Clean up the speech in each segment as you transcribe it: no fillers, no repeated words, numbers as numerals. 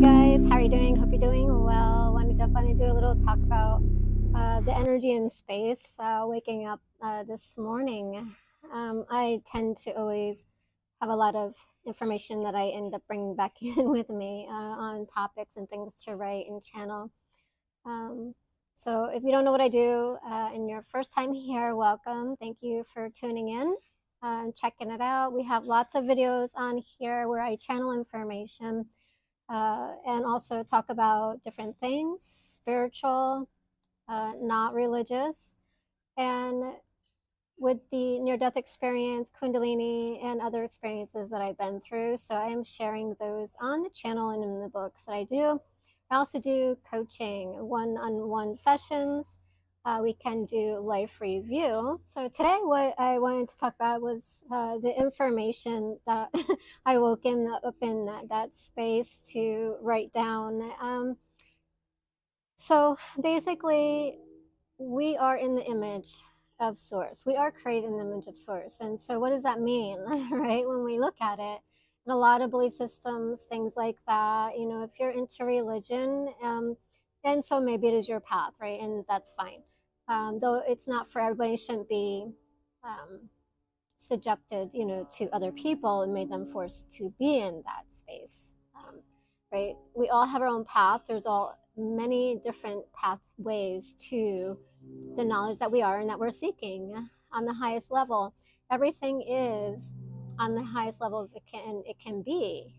guys, how are you doing? Hope you're doing well. I want to jump on and do a little talk about the energy in space. Waking up this morning, I tend to always have a lot of information that I end up bringing back in with me on topics and things to write and channel. So if you don't know what I do and your first time here, welcome. Thank you for tuning in and checking it out. We have lots of videos on here where I channel information. And also talk about different things, spiritual, not religious, and with the near-death experience, Kundalini, and other experiences that I've been through. So I am sharing those on the channel and in the books that I do. I also do coaching, one-on-one sessions. We can do life review. So today what I wanted to talk about was the information that I woke up in that space to write down. So basically, we are in the image of Source. We are created in the image of Source. And so what does that mean, right? When we look at it, and a lot of belief systems, things like that, if you're into religion, and so maybe it is your path, right? And that's fine. Though it's not for everybody, shouldn't be subjected, to other people and made them forced to be in that space, right? We all have our own path. There's many different pathways to the knowledge that we are and that we're seeking on the highest level. Everything is on the highest level it can be.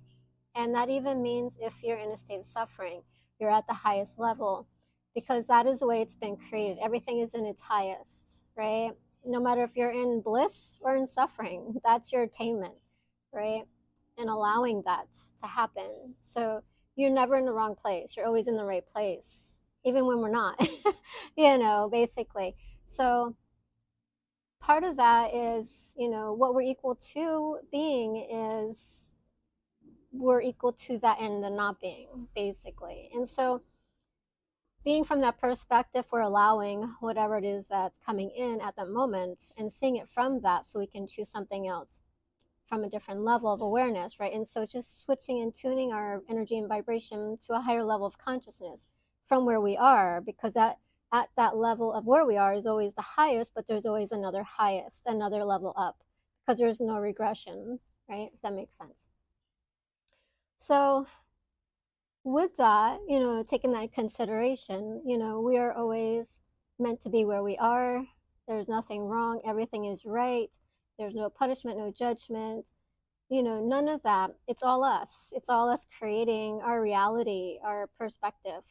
And that even means if you're in a state of suffering, you're at the highest level, because that is the way it's been created. Everything is in its highest, right? No matter if you're in bliss or in suffering, that's your attainment, right? And allowing that to happen. So you're never in the wrong place. You're always in the right place, even when we're not, basically. So part of that is, what we're equal to being is we're equal to that end and not being, basically. And so being from that perspective, we're allowing whatever it is that's coming in at the moment and seeing it from that, so we can choose something else from a different level of awareness, right? And so just switching and tuning our energy and vibration to a higher level of consciousness from where we are, because at that level of where we are is always the highest, but there's always another highest, another level up, because there's no regression, right? If that makes sense. So with that, taking that consideration, we are always meant to be where we are. There's nothing wrong. Everything is right. There's no punishment, no judgment, none of that. It's all us. It's all us creating our reality, our perspective,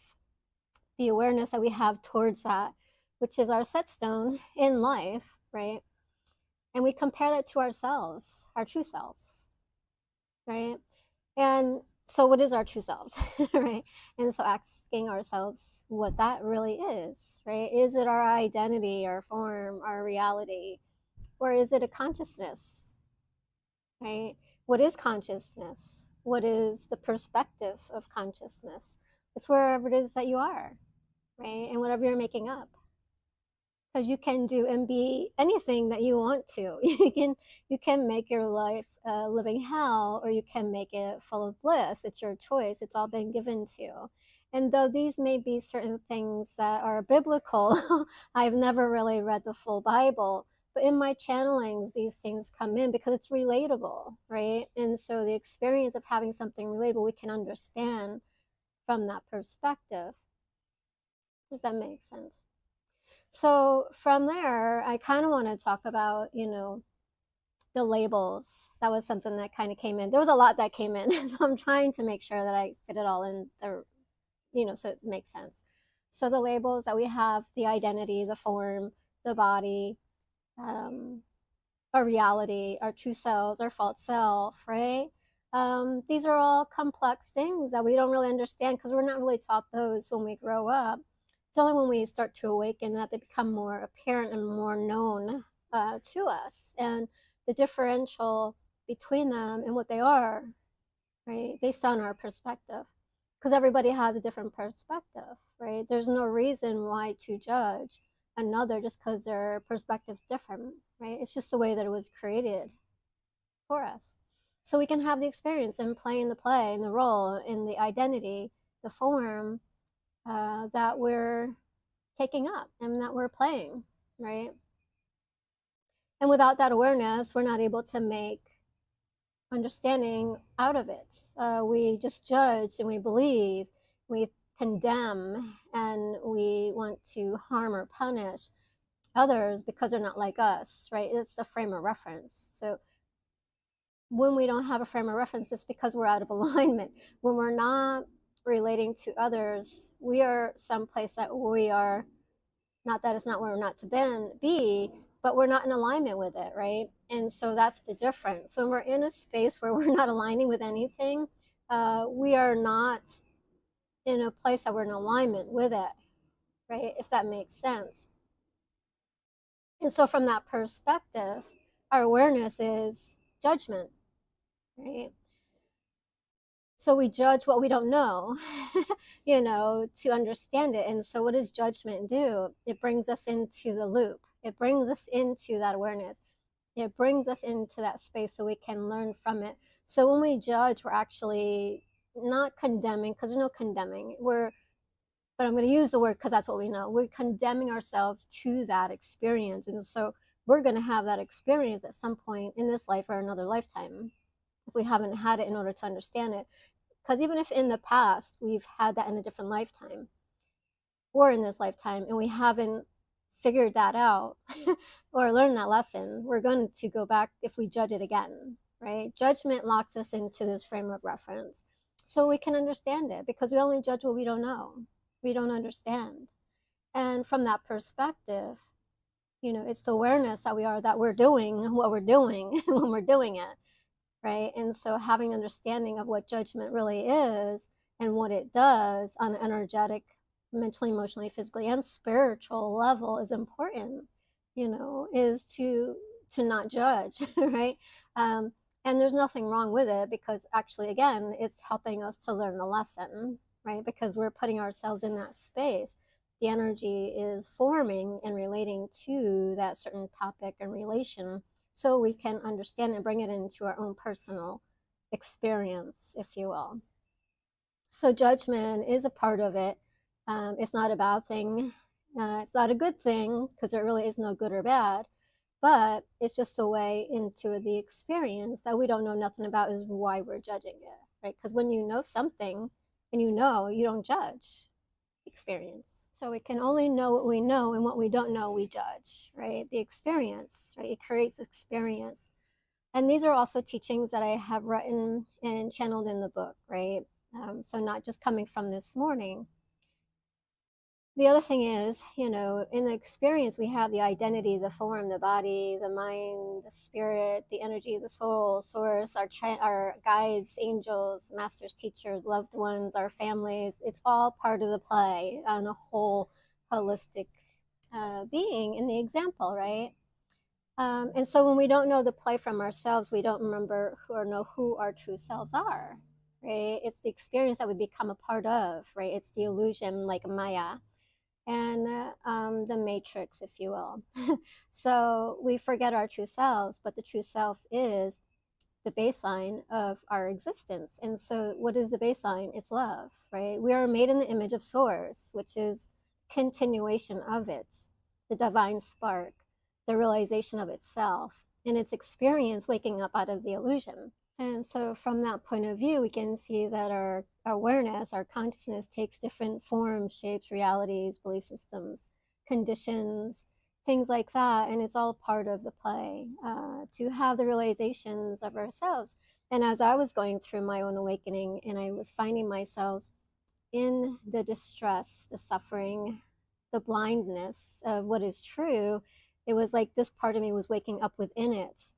the awareness that we have towards that, which is our set stone in life, right? And we compare that to ourselves, our true selves, right? And so what is our true selves, right? And so asking ourselves what that really is, right? Is it our identity, our form, our reality, or is it a consciousness, right? What is consciousness? What is the perspective of consciousness? It's wherever it is that you are, right? And whatever you're making up. Because you can do and be anything that you want to. You can make your life a living hell, or you can make it full of bliss. It's your choice. It's all been given to you. And though these may be certain things that are biblical, I've never really read the full Bible, but in my channelings, these things come in because it's relatable, right? And so the experience of having something relatable, we can understand from that perspective, if that makes sense. So from there, I kind of want to talk about, the labels. That was something that kind of came in. There was a lot that came in, so I'm trying to make sure that I fit it all in there, so it makes sense. So the labels that we have, the identity, the form, the body, our reality, our true selves, our false self, right? These are all complex things that we don't really understand because we're not really taught those when we grow up. It's only when we start to awaken that they become more apparent and more known to us. And the differential between them and what they are, right? Based on our perspective. Because everybody has a different perspective, right? There's no reason why to judge another just because their perspective's different, right? It's just the way that it was created for us. So we can have the experience and play in the play, in the role, in the identity, the form that we're taking up and that we're playing, right? And without that awareness, we're not able to make understanding out of it. We just judge and we believe, we condemn, and we want to harm or punish others because they're not like us, right? It's a frame of reference. So when we don't have a frame of reference, it's because we're out of alignment. When we're not relating to others, we are someplace that we are, not that it's not where we're not to be, but we're not in alignment with it, right? And so that's the difference. When we're in a space where we're not aligning with anything, we are not in a place that we're in alignment with it, right? If that makes sense. And so from that perspective, our awareness is judgment, right? So we judge what we don't know, to understand it. And so what does judgment do? It brings us into the loop. It brings us into that awareness. It brings us into that space so we can learn from it. So when we judge, we're actually not condemning, because there's no condemning. But I'm going to use the word because that's what we know. We're condemning ourselves to that experience. And so we're going to have that experience at some point in this life or another lifetime if we haven't had it in order to understand it. Because even if in the past we've had that in a different lifetime or in this lifetime and we haven't figured that out or learned that lesson, we're going to go back if we judge it again, right? Judgment locks us into this frame of reference so we can understand it, because we only judge what we don't know, we don't understand. And from that perspective, it's the awareness that we're doing what we're doing when we're doing it, right? And so having understanding of what judgment really is and what it does on an energetic, mentally, emotionally, physically, and spiritual level is important, is to not judge, right? And there's nothing wrong with it, because actually, again, it's helping us to learn the lesson, right? Because we're putting ourselves in that space. The energy is forming and relating to that certain topic and relation, so we can understand and bring it into our own personal experience, if you will. So judgment is a part of it. It's not a bad thing. It's not a good thing, because there really is no good or bad, but it's just a way into the experience that we don't know nothing about, is why we're judging it, right? Because when you know something and you don't judge experience. So we can only know what we know, and what we don't know, we judge, right? The experience, right? It creates experience. And these are also teachings that I have written and channeled in the book, right? So not just coming from this morning. The other thing is, in the experience, we have the identity, the form, the body, the mind, the spirit, the energy, the soul, source, our guides, angels, masters, teachers, loved ones, our families. It's all part of the play on a whole holistic being in the example, right? And so when we don't know the play from ourselves, we don't remember know who our true selves are, right? It's the experience that we become a part of, right? It's the illusion, like Maya, and the matrix, if you will. So we forget our true selves, but the true self is the baseline of our existence. And so what is the baseline? It's love, right? We are made in the image of source, which is continuation of it, the divine spark, the realization of itself, and its experience waking up out of the illusion. And so from that point of view, we can see that our awareness, our consciousness takes different forms, shapes, realities, belief systems, conditions, things like that. And it's all part of the play to have the realizations of ourselves. And as I was going through my own awakening and I was finding myself in the distress, the suffering, the blindness of what is true, it was like this part of me was waking up within it.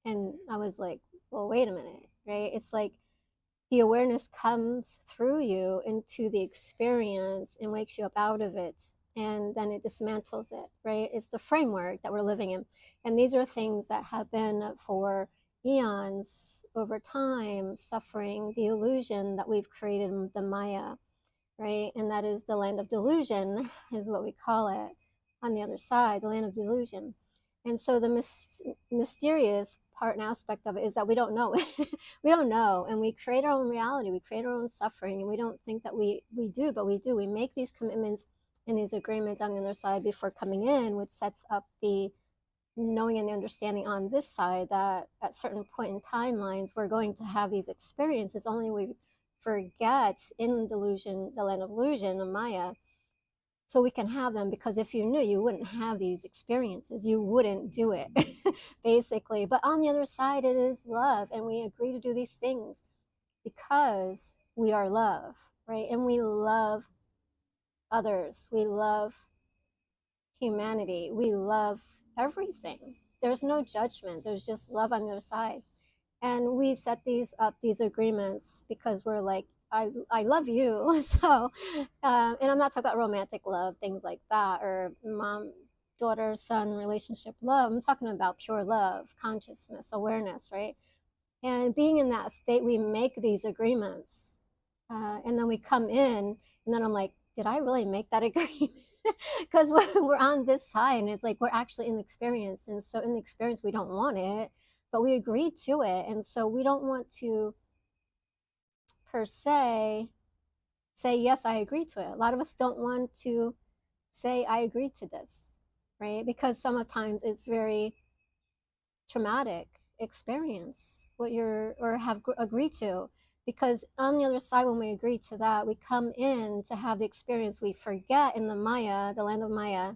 And I was like, well, wait a minute, right? It's like the awareness comes through you into the experience and wakes you up out of it and then it dismantles it, right? It's the framework that we're living in. And these are things that have been for eons over time, suffering the illusion that we've created, the Maya, right? And that is the land of delusion, is what we call it on the other side, the land of delusion. And so the mysterious part and aspect of it is that we don't know. We don't know, and we create our own reality. We create our own suffering, and we don't think that we do, but we do. We make these commitments and these agreements on the other side before coming in, which sets up the knowing and the understanding on this side that at certain point in timelines we're going to have these experiences. Only we forget in delusion, the land of illusion, of Maya, so we can have them, because if you knew, you wouldn't have these experiences, you wouldn't do it. Basically. But on the other side, it is love, and we agree to do these things because we are love, right? And we love others, we love humanity, we love everything. There's no judgment, there's just love on the other side. And we set these up, these agreements, because we're like, I love you. So, and I'm not talking about romantic love, things like that, or mom, daughter, son relationship love. I'm talking about pure love, consciousness, awareness, right? And being in that state, we make these agreements. And then we come in, and then I'm like, did I really make that agreement? Because we're on this side, and it's like we're actually in the experience. And so in the experience, we don't want it, but we agree to it. And so we don't want to, per se, say, yes, I agree to it. A lot of us don't want to say, I agree to this, right? Because sometimes it's very traumatic experience what you're or have agreed to. Because on the other side, when we agree to that, we come in to have the experience we forget in the Maya, the land of Maya,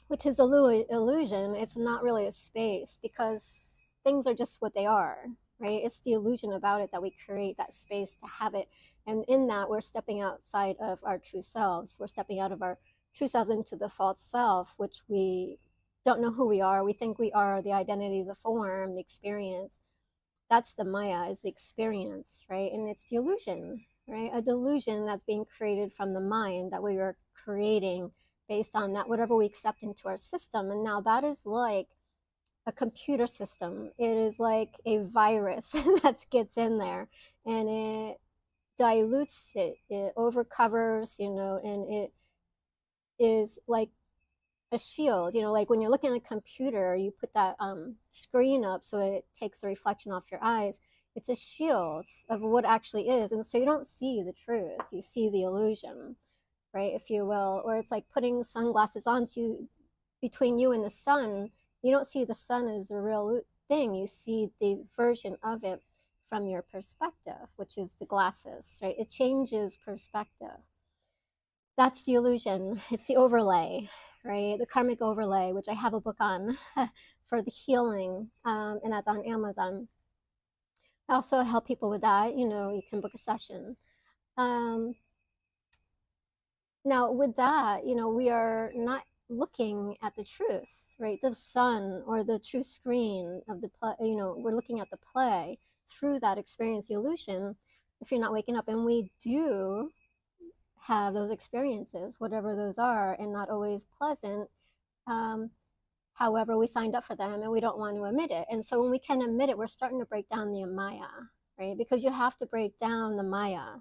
which is illusion. It's not really a space, because things are just what they are, right? It's the illusion about it that we create that space to have it. And in that, we're stepping outside of our true selves. We're stepping out of our true selves into the false self, which we don't know who we are. We think we are the identity, the form, the experience. That's the Maya, is the experience, right? And it's the illusion, right? A delusion that's being created from the mind that we are creating based on that, whatever we accept into our system. And now that is like a computer system. It is like a virus that gets in there, and it dilutes it, it overcovers, and it is like a shield. Like when you're looking at a computer, you put that screen up so it takes the reflection off your eyes. It's a shield of what actually is, and so you don't see the truth, you see the illusion, right, if you will. Or it's like putting sunglasses on, so between you and the sun, you don't see the sun as a real thing, you see the version of it from your perspective, which is the glasses, right? It changes perspective. That's the illusion. It's the overlay, right? The karmic overlay, which I have a book on for the healing, and that's on Amazon. I also help people with that. You can book a session. Now, with that, we are not looking at the truth, right? The sun or the true screen of the play, we're looking at the play through that experience, the illusion, if you're not waking up. And we do have those experiences, whatever those are, and not always pleasant. However, we signed up for them and we don't want to admit it. And so when we can admit it, we're starting to break down the Maya, right? Because you have to break down the Maya,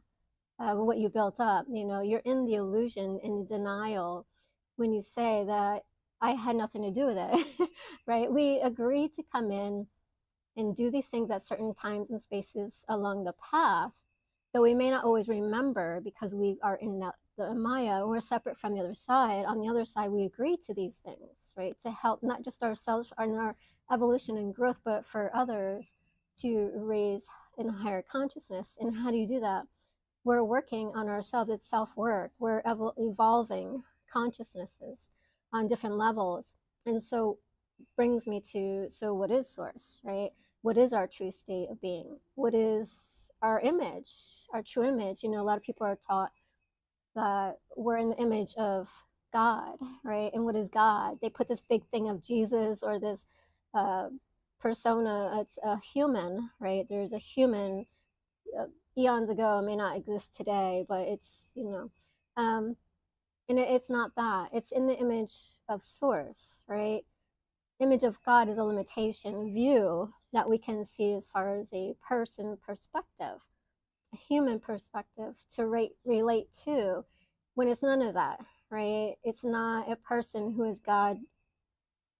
what you built up. You're in the illusion and the denial when you say that I had nothing to do with it, right? We agree to come in and do these things at certain times and spaces along the path, though we may not always remember, because we are in the Maya, we're separate from the other side. On the other side, we agree to these things, right? To help not just ourselves in our evolution and growth, but for others to raise in higher consciousness. And how do you do that? We're working on ourselves. It's self-work. We're evolving consciousnesses on different levels. And so brings me to, so what is source, right? What is our true state of being? What is our image, our true image? A lot of people are taught that we're in the image of God, right? And what is God? They put this big thing of Jesus, or this persona. It's a human, right? There's a human, eons ago, may not exist today, but it's, And it's not that. It's in the image of source, right? Image of God is a limitation view that we can see as far as a person perspective, a human perspective to relate to, when it's none of that, right? It's not a person who is God,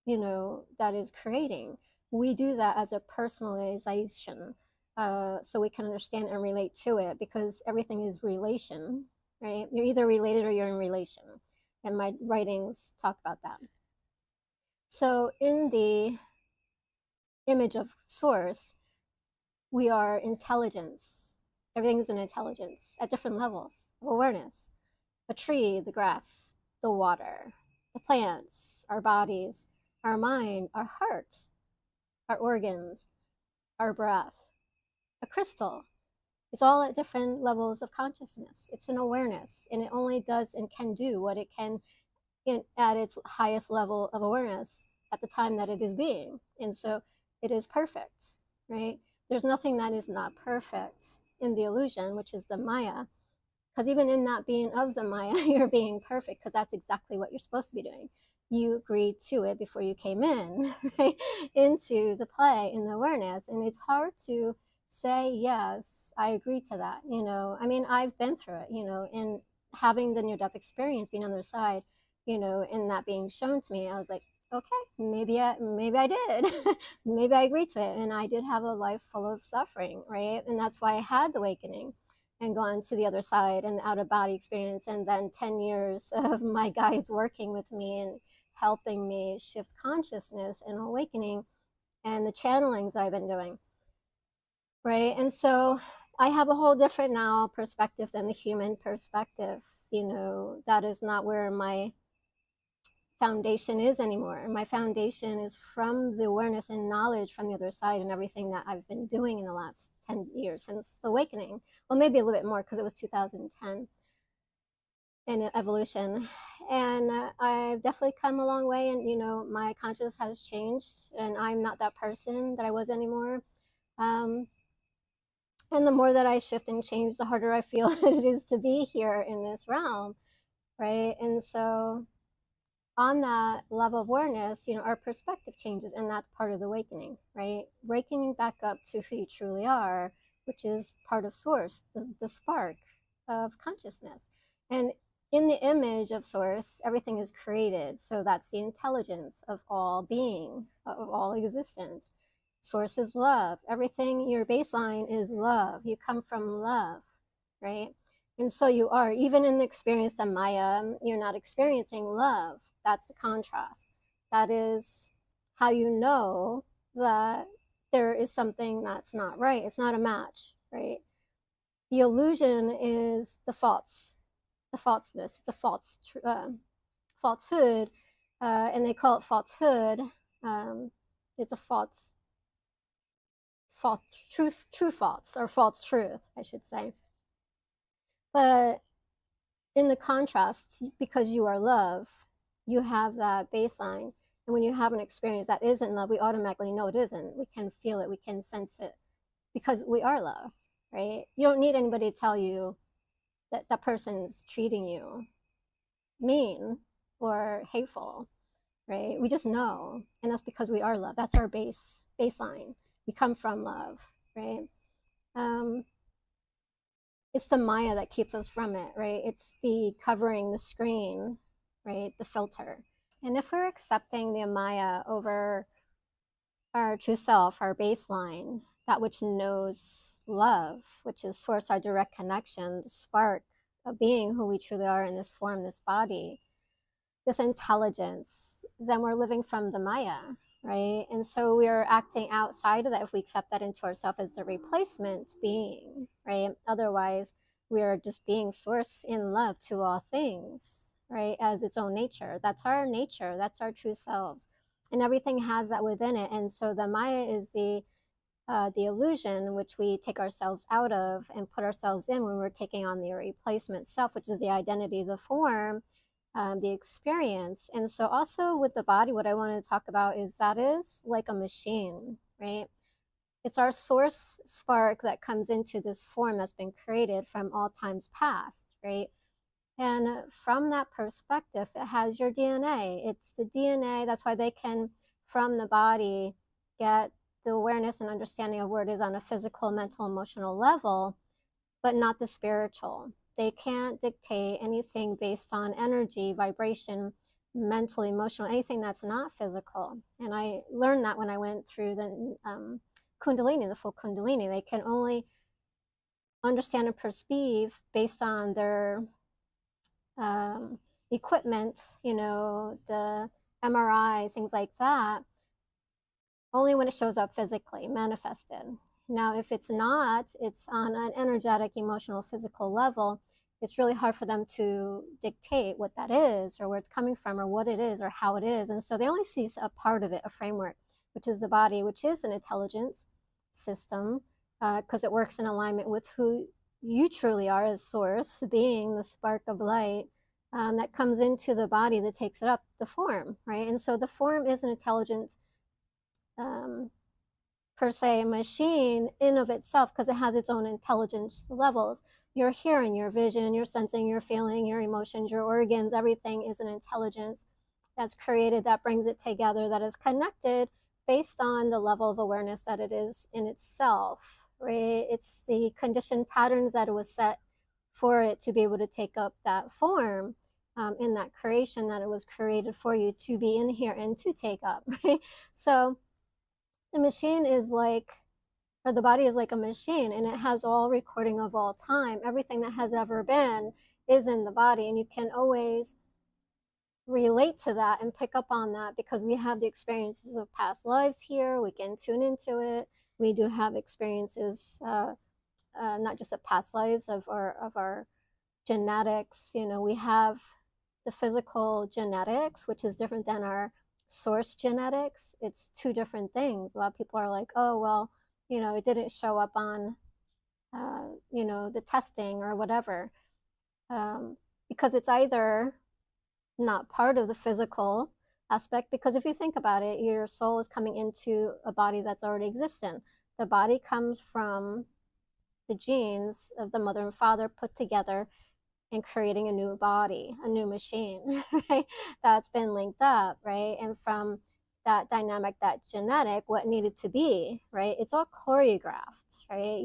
that is creating. We do that as a personalization, so we can understand and relate to it, because everything is relation, right? You're either related or you're in relation. And my writings talk about that. So in the image of source, we are intelligence. Everything's an intelligence at different levels of awareness. A tree, the grass, the water, the plants, our bodies, our mind, our heart, our organs, our breath, a crystal. It's all at different levels of consciousness. It's an awareness, and it only does and can do what it can at its highest level of awareness at the time that it is being. And so it is perfect, right? There's nothing that is not perfect in the illusion, which is the Maya. Because even in that being of the Maya, you're being perfect, because that's exactly what you're supposed to be doing. You agreed to it before you came in, right? Into the play and the awareness. And it's hard to say, yes, I agree to that. I mean, I've been through it, and having the near death experience, being on the other side, and that being shown to me, I was like, okay, maybe I did. Maybe I agreed to it. And I did have a life full of suffering, right? And that's why I had the awakening and gone to the other side and out of body experience. And then 10 years of my guides working with me and helping me shift consciousness and awakening, and the channelings that I've been doing. Right. And so I have a whole different now perspective than the human perspective. That is not where my foundation is anymore. My foundation is from the awareness and knowledge from the other side, and everything that I've been doing in the last 10 years since the awakening. Well, maybe a little bit more, because it was 2010 in evolution. And I've definitely come a long way, and my consciousness has changed, and I'm not that person that I was anymore. And the more that I shift and change, the harder I feel it is to be here in this realm, right? And so on that level of awareness, our perspective changes, and that's part of the awakening, right? Waking back up to who you truly are, which is part of source, the spark of consciousness. And in the image of source, everything is created. So that's the intelligence of all being, of all existence. Source is love. Everything, your baseline is love. You come from love, right? And so you are, even in the experience of Maya, you're not experiencing love. That's the contrast. That is how you know that there is something that's not right. It's not a match, right? The illusion is the falseness, the falsehood, and they call it falsehood. It's a false truth, true false, or false truth, I should say. But in the contrast, because you are love, you have that baseline. And when you have an experience that isn't love, we automatically know it isn't. We can feel it, we can sense it, because we are love, right? You don't need anybody to tell you that that person's treating you mean or hateful, right? We just know. And that's because we are love. That's our baseline. We come from love, right? Um, it's the Maya that keeps us from it, right? It's the covering, the screen, right? The filter. And if we're accepting the Maya over our true self, our baseline, that which knows love, which is source, our direct connection, the spark of being who we truly are in this form, this body, this intelligence, then we're living from the Maya, right? And so we're acting outside of that if we accept that into ourselves as the replacement being, right? Otherwise, we're just being source in love to all things, right? As its own nature. That's our nature. That's our true selves. And everything has that within it. And so the Maya is the illusion which we take ourselves out of and put ourselves in when we're taking on the replacement self, which is the identity, the form, the experience. And so also with the body, what I want to talk about is that is like a machine, right? It's our source spark that comes into this form that's been created from all times past, right? And from that perspective, it has your DNA. It's the DNA. That's why they can, from the body, get the awareness and understanding of where it is on a physical, mental, emotional level, but not the spiritual. They can't dictate anything based on energy, vibration, mental, emotional, anything that's not physical. And I learned that when I went through the Kundalini, the full Kundalini. They can only understand and perceive based on their equipment, the MRI, things like that, only when it shows up physically, manifested. Now, if it's not, it's on an energetic, emotional, physical level, it's really hard for them to dictate what that is or where it's coming from or what it is or how it is. And so they only see a part of it, a framework, which is the body, which is an intelligence system, because it works in alignment with who you truly are as source, being the spark of light that comes into the body that takes it up, the form, right? And so the form is an intelligent per se machine in of itself, because it has its own intelligence levels. Your hearing, your vision, your sensing, your feeling, your emotions, your organs, everything is an intelligence that's created, that brings it together, that is connected based on the level of awareness that it is in itself, right? It's the conditioned patterns that it was set for it to be able to take up that form in that creation that it was created for you to be in here and to take up, right? So the machine is like, or the body is like a machine, and it has all recording of all time. Everything that has ever been is in the body, and you can always relate to that and pick up on that because we have the experiences of past lives here. We can tune into it. We do have experiences, not just of past lives, of our genetics. We have the physical genetics, which is different than our source genetics. It's two different things. A lot of people are like, oh, well, it didn't show up on, the testing or whatever, because it's either not part of the physical aspect, because if you think about it, your soul is coming into a body that's already existent. The body comes from the genes of the mother and father put together and creating a new body, a new machine, right? That's been linked up, right? And from that dynamic, that genetic, what needed to be, right? It's all choreographed, right?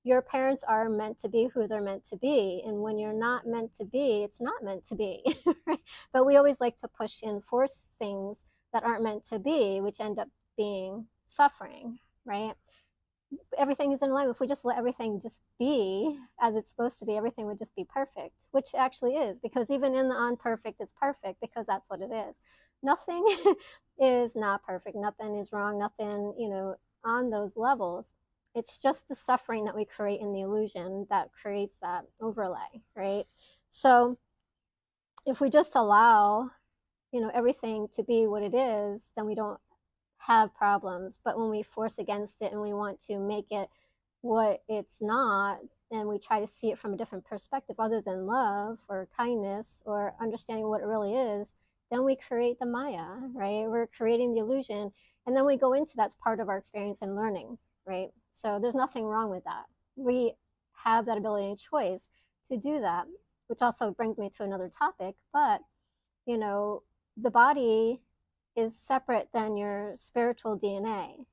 Your parents are meant to be who they're meant to be. And when you're not meant to be, it's not meant to be, right? But we always like to push and force things that aren't meant to be, which end up being suffering, right? Everything is in alignment. If we just let everything just be as it's supposed to be, everything would just be perfect, which actually is, because even in the unperfect, it's perfect because that's what it is. Nothing is not perfect. Nothing is wrong. Nothing, on those levels. It's just the suffering that we create in the illusion that creates that overlay, right? So if we just allow, everything to be what it is, then we don't have problems. But when we force against it and we want to make it what it's not, and we try to see it from a different perspective other than love or kindness or understanding what it really is, then we create the Maya, right? We're creating the illusion, and then we go into that's part of our experience and learning, right? So there's nothing wrong with that. We have that ability and choice to do that, which also brings me to another topic. But the body is separate than your spiritual DNA,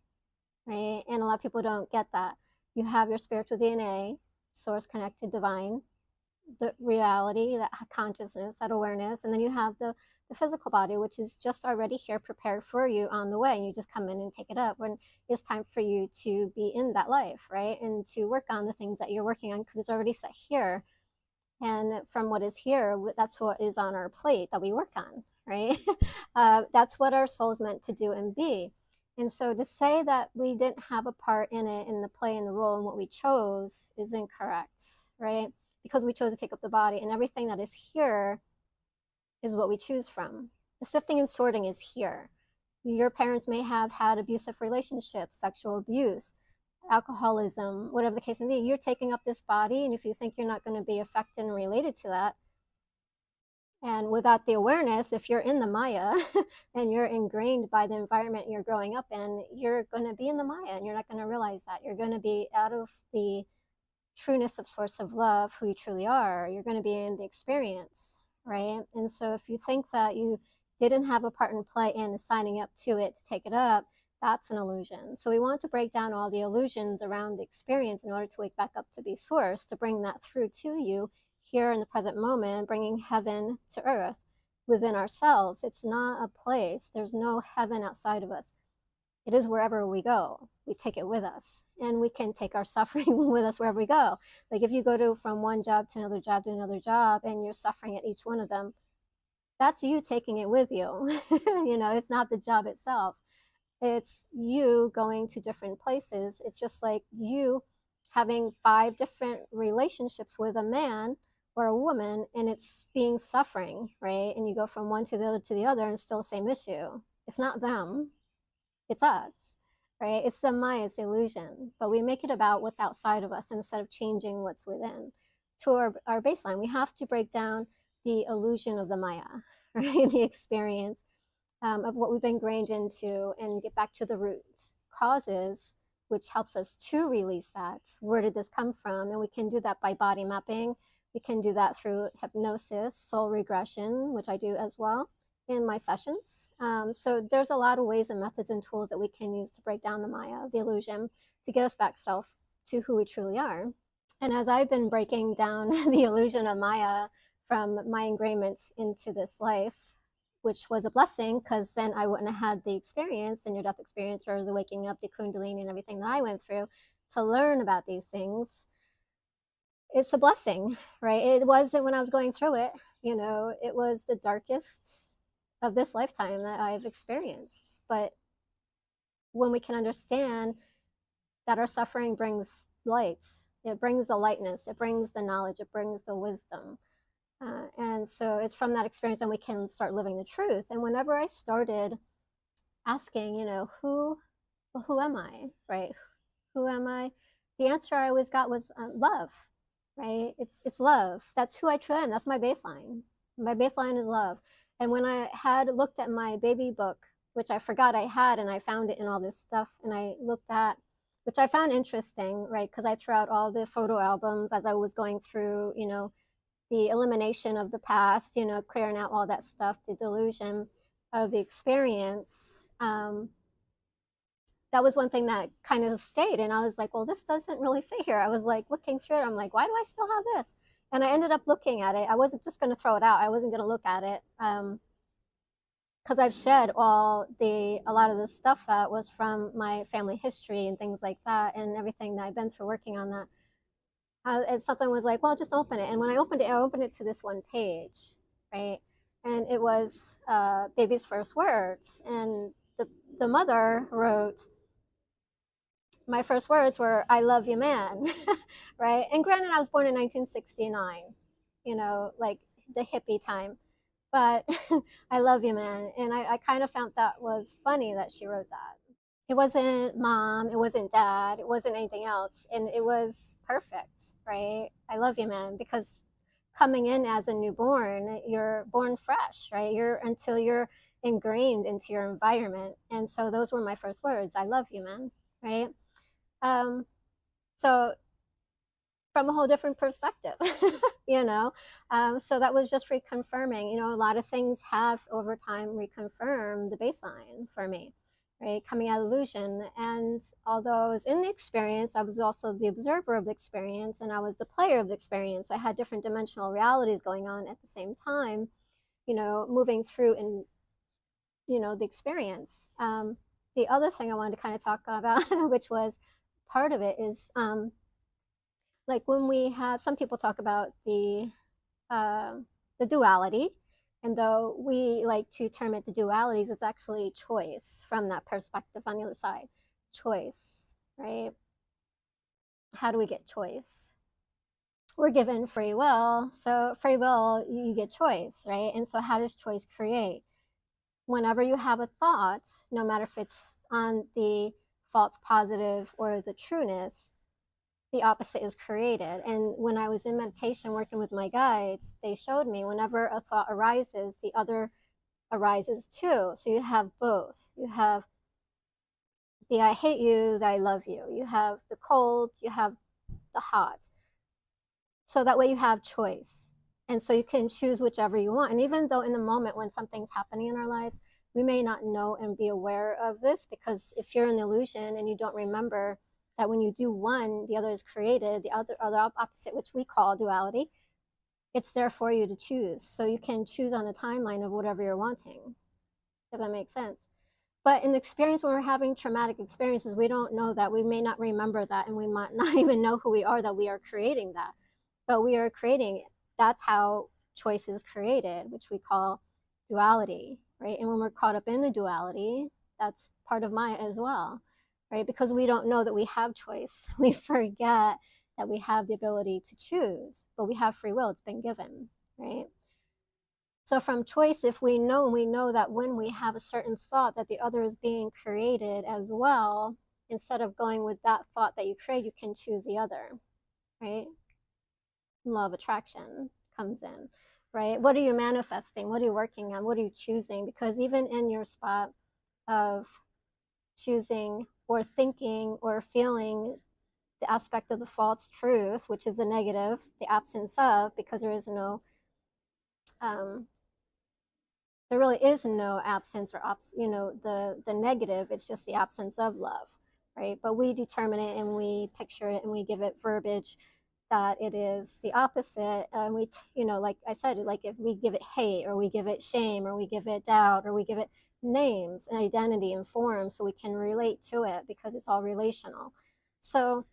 right? And a lot of people don't get that. You have your spiritual DNA, source connected, divine, the reality, that consciousness, that awareness, and then you have the physical body, which is just already here, prepared for you on the way. You just come in and take it up when it's time for you to be in that life, right? And to work on the things that you're working on, because it's already set here. And from what is here, that's what is on our plate that we work on, right? That's what our soul is meant to do and be. And so to say that we didn't have a part in it, in the play and the role and what we chose, is incorrect, right? Because we chose to take up the body, and everything that is here is what we choose from. The sifting and sorting is here. Your parents may have had abusive relationships, sexual abuse, alcoholism, whatever the case may be. You're taking up this body, and if you think you're not going to be affected and related to that, and without the awareness, if you're in the Maya and you're ingrained by the environment you're growing up in, you're going to be in the Maya and you're not going to realize that. You're going to be out of the trueness of source of love, who you truly are, you're going to be in the experience, right? And so if you think that you didn't have a part in play in signing up to it to take it up, that's an illusion. So we want to break down all the illusions around the experience in order to wake back up to be source, to bring that through to you here in the present moment, bringing heaven to earth within ourselves. It's not a place. There's no heaven outside of us. It is wherever we go. We take it with us, and we can take our suffering with us wherever we go. Like if you go to from one job to another job to another job and you're suffering at each one of them, that's you taking it with you. You know, it's not the job itself. It's you going to different places. It's just like you having 5 different relationships with a man or a woman, and it's being suffering, right? And you go from one to the other and it's still the same issue. It's not them, it's us, right? It's the Maya, it's the illusion, but we make it about what's outside of us instead of changing what's within. To our baseline, we have to break down the illusion of the Maya, right? The experience of what we've been ingrained into, and get back to the root causes, which helps us to release that. Where did this come from? And we can do that by body mapping. We can do that through hypnosis, soul regression, which I do as well in my sessions. So there's a lot of ways and methods and tools that we can use to break down the Maya, the illusion, to get us back self to who we truly are. And as I've been breaking down the illusion of Maya from my ingrainments into this life, which was a blessing, because then I wouldn't have had the experience, the near-death experience, or the waking up, the Kundalini, and everything that I went through to learn about these things. It's a blessing, right? It wasn't when I was going through it, you know, it was the darkest of this lifetime that I've experienced. But when we can understand that our suffering brings light, it brings the lightness, it brings the knowledge, it brings the wisdom. And so it's from that experience that we can start living the truth. And whenever I started asking, you know, who am I, right? Who am I? The answer I always got was love, right? It's love. That's who I truly am. That's my baseline. My baseline is love. And when I had looked at my baby book, which I forgot I had, and I found it in all this stuff, and I looked at, which I found interesting, right? Because I threw out all the photo albums as I was going through, you know, the elimination of the past, you know, clearing out all that stuff, the delusion of the experience. That was one thing that kind of stayed. And I was like, well, this doesn't really fit here. I was like looking through it. I'm like, why do I still have this? And I ended up looking at it. I wasn't just going to throw it out. I wasn't going to look at it. Because I've shed a lot of the stuff that was from my family history and things like that, and everything that I've been through working on that. And something was like, well, just open it. And when I opened it to this one page, right? And it was baby's first words. And the mother wrote, my first words were, I love you, man, right? And granted, I was born in 1969, you know, like the hippie time. But I love you, man. And I kind of found that was funny that she wrote that. It wasn't mom, it wasn't dad, it wasn't anything else. And it was perfect, right? I love you, man, because coming in as a newborn, you're born fresh, right? Until you're ingrained into your environment. And so those were my first words. I love you, man, right? So from a whole different perspective, you know? So that was just reconfirming, you know, a lot of things have over time reconfirmed the baseline for me, right? Coming out of illusion. And although I was in the experience, I was also the observer of the experience, and I was the player of the experience. So I had different dimensional realities going on at the same time, you know, moving through and, you know, the experience. The other thing I wanted to kind of talk about, which was part of it, is like when we have, some people talk about the duality, and though we like to term it the dualities, it's actually choice from that perspective on the other side. Choice, right? How do we get choice? We're given free will, so free will, you get choice, right? And so how does choice create? Whenever you have a thought, no matter if it's on the false positive or the trueness, the opposite is created. And when I was in meditation working with my guides, they showed me whenever a thought arises, the other arises too. So you have both. You have the I hate you, the I love you. You have the cold, you have the hot. So that way you have choice. And so you can choose whichever you want. And even though in the moment when something's happening in our lives, we may not know and be aware of this, because if you're in illusion and you don't remember that when you do one, the other is created, the other opposite, which we call duality, it's there for you to choose. So you can choose on the timeline of whatever you're wanting, if that makes sense. But in the experience, when we're having traumatic experiences, we don't know that. We may not remember that, and we might not even know who we are, that we are creating that. But we are creating it. That's how choice is created, which we call duality, right? And when we're caught up in the duality, that's part of Maya as well, right? Because we don't know that we have choice. We forget that we have the ability to choose, but we have free will. It's been given, right? So from choice, if we know that when we have a certain thought that the other is being created as well, instead of going with that thought that you create, you can choose the other, right? Law of attraction comes in, right? What are you manifesting? What are you working on? What are you choosing? Because even in your spot of choosing or thinking or feeling the aspect of the false truth, which is the negative, the absence of, because there is no there really is no absence or the negative. It's just the absence of love, right? But we determine it and we picture it and we give it verbiage that it is the opposite. And we, like I said, like if we give it hate, or we give it shame, or we give it doubt, or we give it names and identity and form, so we can relate to it, because it's all relational. So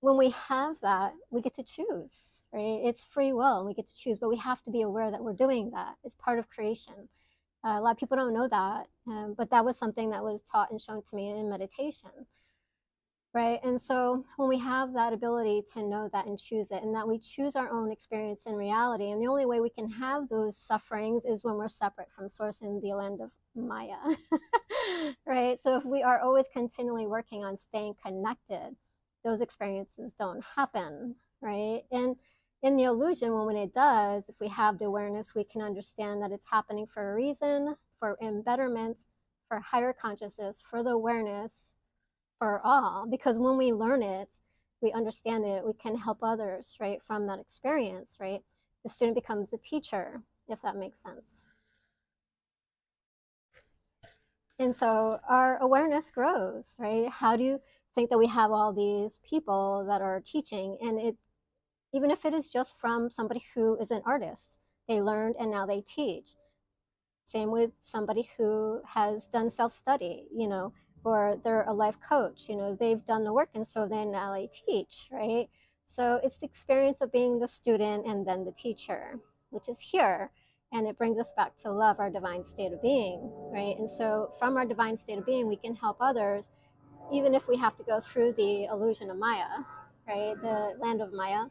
when we have that, we get to choose, right? It's free will and we get to choose, but we have to be aware that we're doing that. It's part of creation. A lot of people don't know that, but that was something that was taught and shown to me in meditation, right? And so when we have that ability to know that and choose it, and that we choose our own experience in reality, and the only way we can have those sufferings is when we're separate from source in the land of Maya, right? So if we are always continually working on staying connected, those experiences don't happen, right? And in the illusion, when it does, if we have the awareness, we can understand that it's happening for a reason, for embetterment, for higher consciousness, for the awareness, for all. Because when we learn it, we understand it, we can help others, right, from that experience, right? The student becomes the teacher, if that makes sense. And so our awareness grows, right? How do you think that we have all these people that are teaching? And it, even if it is just from somebody who is an artist, they learned and now they teach. Same with somebody who has done self-study, or they're a life coach, they've done the work, and so then now they teach, right? So it's the experience of being the student and then the teacher, which is here. And it brings us back to love, our divine state of being, right? And so from our divine state of being, we can help others, even if we have to go through the illusion of Maya, right? The land of Maya.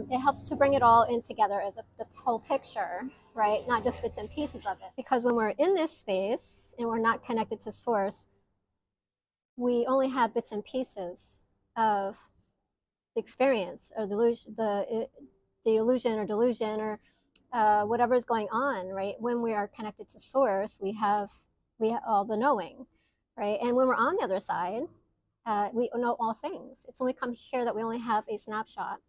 It helps to bring it all in together as the whole picture, right? Not just bits and pieces of it. Because when we're in this space and we're not connected to source, we only have bits and pieces of the experience or the illusion or delusion, or whatever is going on, right? When we are connected to source, we have all the knowing, right? And when we're on the other side, we know all things. It's when we come here that we only have a snapshot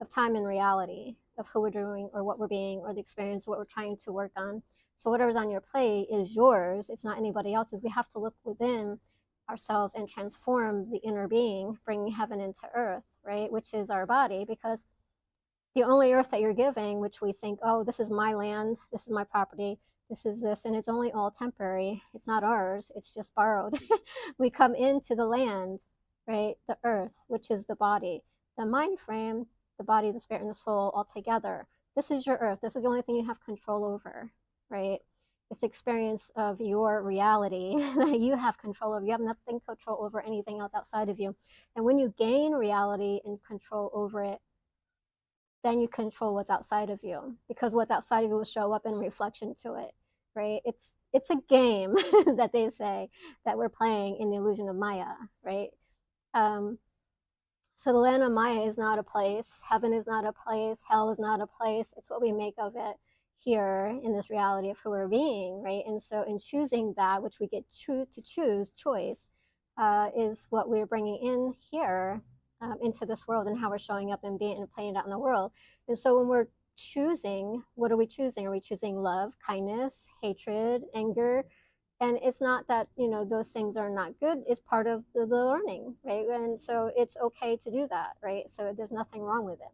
of time and reality of who we're doing or what we're being or the experience, what we're trying to work on. So whatever's on your plate is yours. It's not anybody else's. We have to look within ourselves and transform the inner being, bringing heaven into earth, right? Which is our body, because the only earth that you're giving, which we think, oh, this is my land, this is my property, this is this, and it's only all temporary. It's not ours, it's just borrowed. We come into the land, right? The earth, which is the body, the mind frame, the body, the spirit, and the soul all together. This is your earth. This is the only thing you have control over, right? It's the experience of your reality that you have control over. You have nothing control over anything else outside of you. And when you gain reality and control over it, then you control what's outside of you, because what's outside of you will show up in reflection to it, right? It's a game that they say that we're playing in the illusion of Maya, right? So the land of Maya is not a place, heaven is not a place, hell is not a place. It's what we make of it here in this reality of who we're being, right? And so in choosing that, which we get to choose, choice, is what we're bringing in here into this world and how we're showing up and being and playing it out in the world. And so when we're choosing, what are we choosing? Are we choosing love, kindness, hatred, anger? And it's not that, you know, those things are not good. It's part of the learning, right? And so it's okay to do that, right? So there's nothing wrong with it.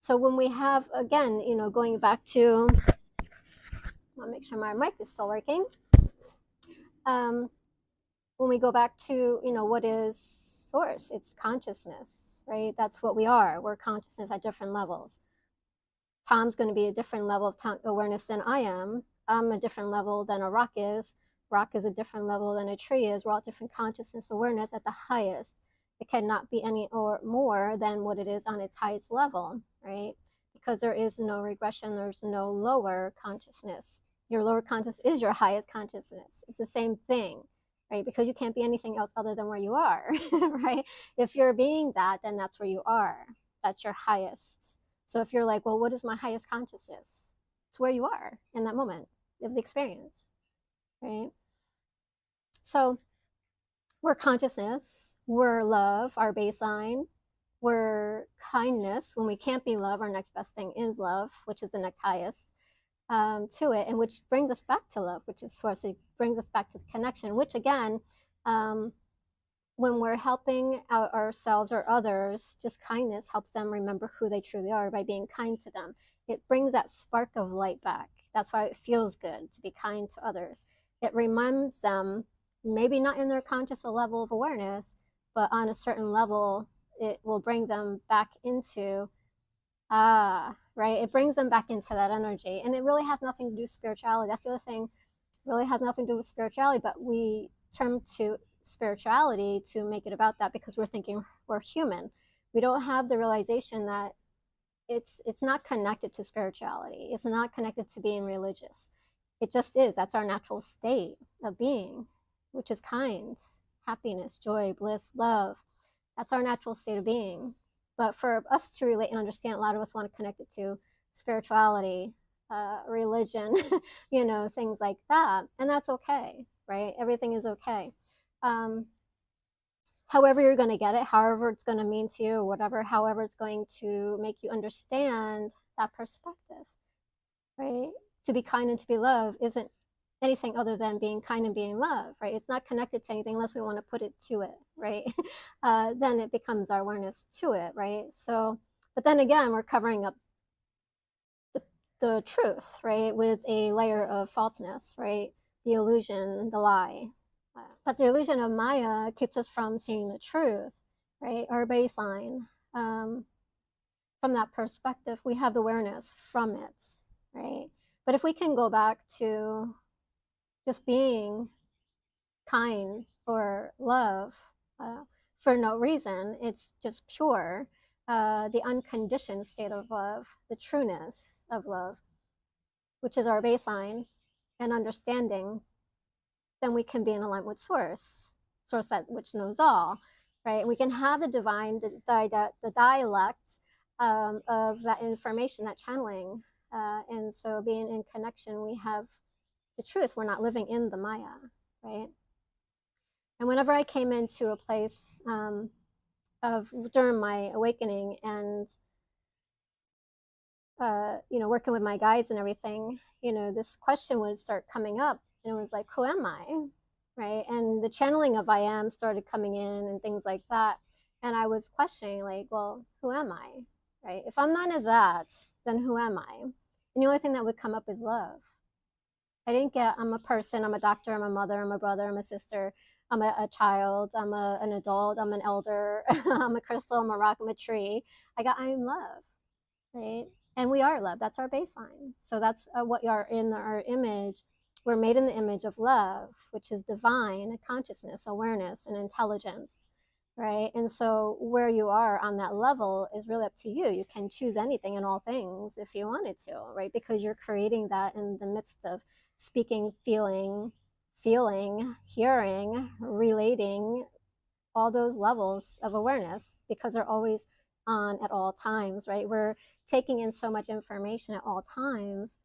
So when we have, again, you know, going back to, I'll make sure my mic is still working. When we go back to, you know, what is source? It's consciousness, right? That's what we are. We're consciousness at different levels. Tom's going to be a different level of awareness than I am. I'm a different level than a rock is. Rock is a different level than a tree is. We're all different consciousness awareness at the highest. It cannot be any or more than what it is on its highest level, right? Because there is no regression, there's no lower consciousness. Your lower consciousness is your highest consciousness. It's the same thing, right? Because you can't be anything else other than where you are, right? If you're being that, then that's where you are. That's your highest. So if you're like, well, what is my highest consciousness? It's where you are in that moment of the experience, right? So we're consciousness, we're love, our baseline, we're kindness. When we can't be love, our next best thing is love, which is the next highest to it, and which brings us back to love, which is source. It brings us back to the connection, which again, when we're helping out ourselves or others, just kindness helps them remember who they truly are by being kind to them. It brings that spark of light back. That's why it feels good to be kind to others. It reminds them, maybe not in their conscious level of awareness, but on a certain level, it will bring them back into, right? It brings them back into that energy. And it really has nothing to do with spirituality. That's the other thing. It really has nothing to do with spirituality, but we turn to spirituality to make it about that because we're thinking we're human. We don't have the realization that it's not connected to spirituality. It's not connected to being religious. It just is. That's our natural state of being, which is kind, happiness, joy, bliss, love. That's our natural state of being. But for us to relate and understand, a lot of us want to connect it to spirituality, religion, you know, things like that. And that's okay, right? Everything is okay. However you're going to get it, however it's going to mean to you, or whatever, however it's going to make you understand that perspective, right? To be kind and to be loved isn't anything other than being kind and being loved, right? It's not connected to anything unless we want to put it to it, right? Then it becomes our awareness to it, right? So, but then again, we're covering up the truth, right? With a layer of falseness, right? The illusion, the lie. But the illusion of Maya keeps us from seeing the truth, right? Our baseline. From that perspective, we have the awareness from it, right? But if we can go back to just being kind or love for no reason, it's just pure, the unconditioned state of love, the trueness of love, which is our baseline and understanding, then we can be in alignment with source, source that which knows all, right? We can have the divine, the dialect of that information, that channeling. And so being in connection, we have the truth. We're not living in the Maya, right? And whenever I came into a place of during my awakening and you know, working with my guides and everything, you know, this question would start coming up, and it was like, who am I, right? And the channeling of I am started coming in and things like that, and I was questioning, like, well, who am I, right? If I'm none of that, then who am I? And the only thing that would come up is love. I didn't get, I'm a person, I'm a doctor, I'm a mother, I'm a brother, I'm a sister, I'm a child, I'm an adult, I'm an elder, I'm a crystal, I'm a rock, I'm a tree. I'm love, right? And we are love. That's our baseline. So that's what we are in our image. We're made in the image of love, which is divine consciousness, awareness, and intelligence, right? And so where you are on that level is really up to you. You can choose anything and all things if you wanted to, right? Because you're creating that in the midst of speaking, feeling, hearing, relating, all those levels of awareness, because they're always on at all times, right? We're taking in so much information at all times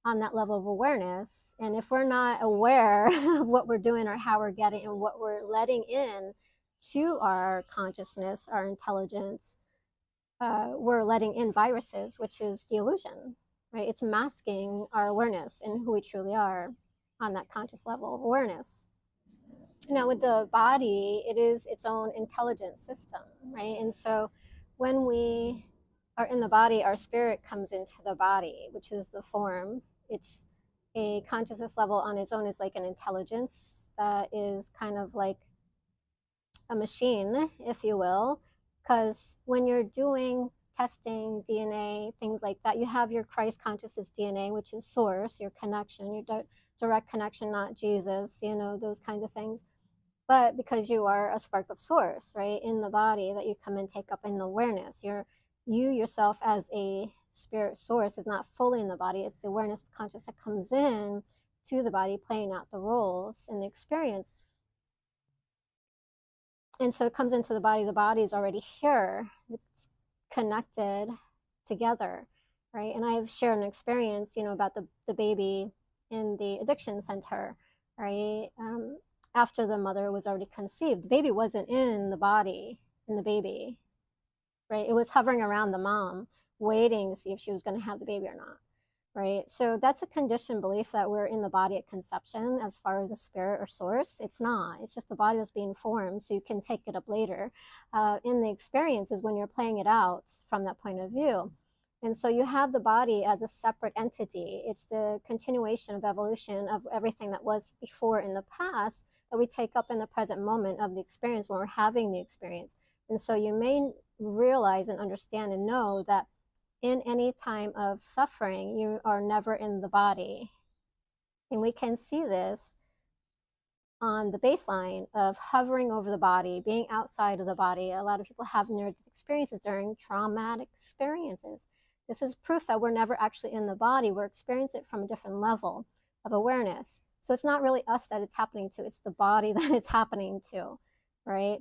on that level of awareness. And if we're not aware of what we're doing or how we're getting and what we're letting in to our consciousness, our intelligence, we're letting in viruses, which is the illusion, right? It's masking our awareness and who we truly are on that conscious level of awareness. Now, with the body, it is its own intelligent system, right? And so when we are in the body, our spirit comes into the body, which is the form. It's a consciousness level on its own, is like an intelligence that is kind of like a machine, if you will, because when you're doing testing DNA, things like that, you have your Christ consciousness DNA, which is source, your connection, your direct connection, not Jesus, you know, those kinds of things. But because you are a spark of source, right, in the body that you come and take up in the awareness, you yourself as a spirit source is not fully in the body. It's the awareness conscious that comes in to the body, playing out the roles in the experience. And so it comes into the body is already here, it's connected together, right? And I've shared an experience, you know, about the baby in the addiction center, right? After the mother was already conceived, the baby wasn't in the body, in the baby, right? It was hovering around the mom, waiting to see if she was going to have the baby or not, right? So that's a conditioned belief that we're in the body at conception as far as the spirit or source. It's not. It's just the body that's being formed, so you can take it up later. In the experience is when you're playing it out from that point of view. And so you have the body as a separate entity. It's the continuation of evolution of everything that was before in the past that we take up in the present moment of the experience when we're having the experience. And so you may realize and understand and know that in any time of suffering, you are never in the body. And we can see this on the baseline of hovering over the body, being outside of the body. A lot of people have near death experiences during traumatic experiences. This is proof that we're never actually in the body. We're experiencing it from a different level of awareness. So it's not really us that it's happening to, it's the body that it's happening to, right?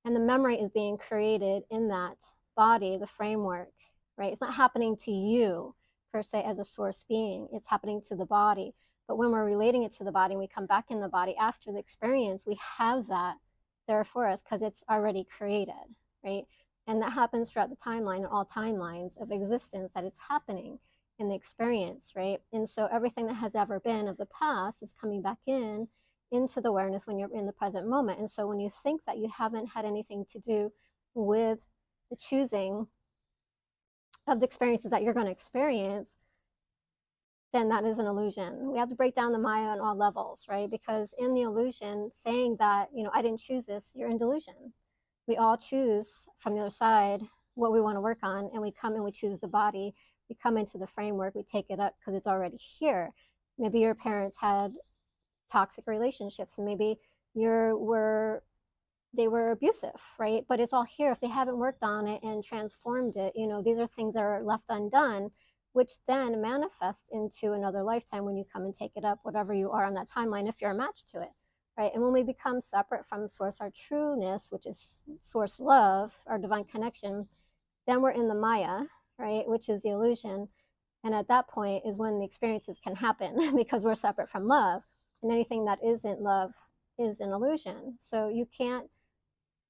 And the memory is being created in that body, the framework, right? It's not happening to you per se as a source being, it's happening to the body. But when we're relating it to the body and we come back in the body after the experience, we have that there for us because it's already created, right? And that happens throughout the timeline and all timelines of existence, that it's happening in the experience, right? And so everything that has ever been of the past is coming back in into the awareness when you're in the present moment. And so when you think that you haven't had anything to do with the choosing of the experiences that you're going to experience, then that is an illusion. We have to break down the Maya on all levels, right? Because in the illusion, saying that, you know, I didn't choose this, you're in delusion. We all choose from the other side what we want to work on, and we come and we choose the body. We come into the framework, we take it up because it's already here. Maybe your parents had toxic relationships, and maybe they were abusive, right? But it's all here. If they haven't worked on it and transformed it, you know, these are things that are left undone, which then manifest into another lifetime when you come and take it up, whatever you are on that timeline, if you're a match to it, right? And when we become separate from source, our trueness, which is source love, our divine connection, then we're in the Maya, right? Which is the illusion. And at that point is when the experiences can happen because we're separate from love. And anything that isn't love is an illusion. So you can't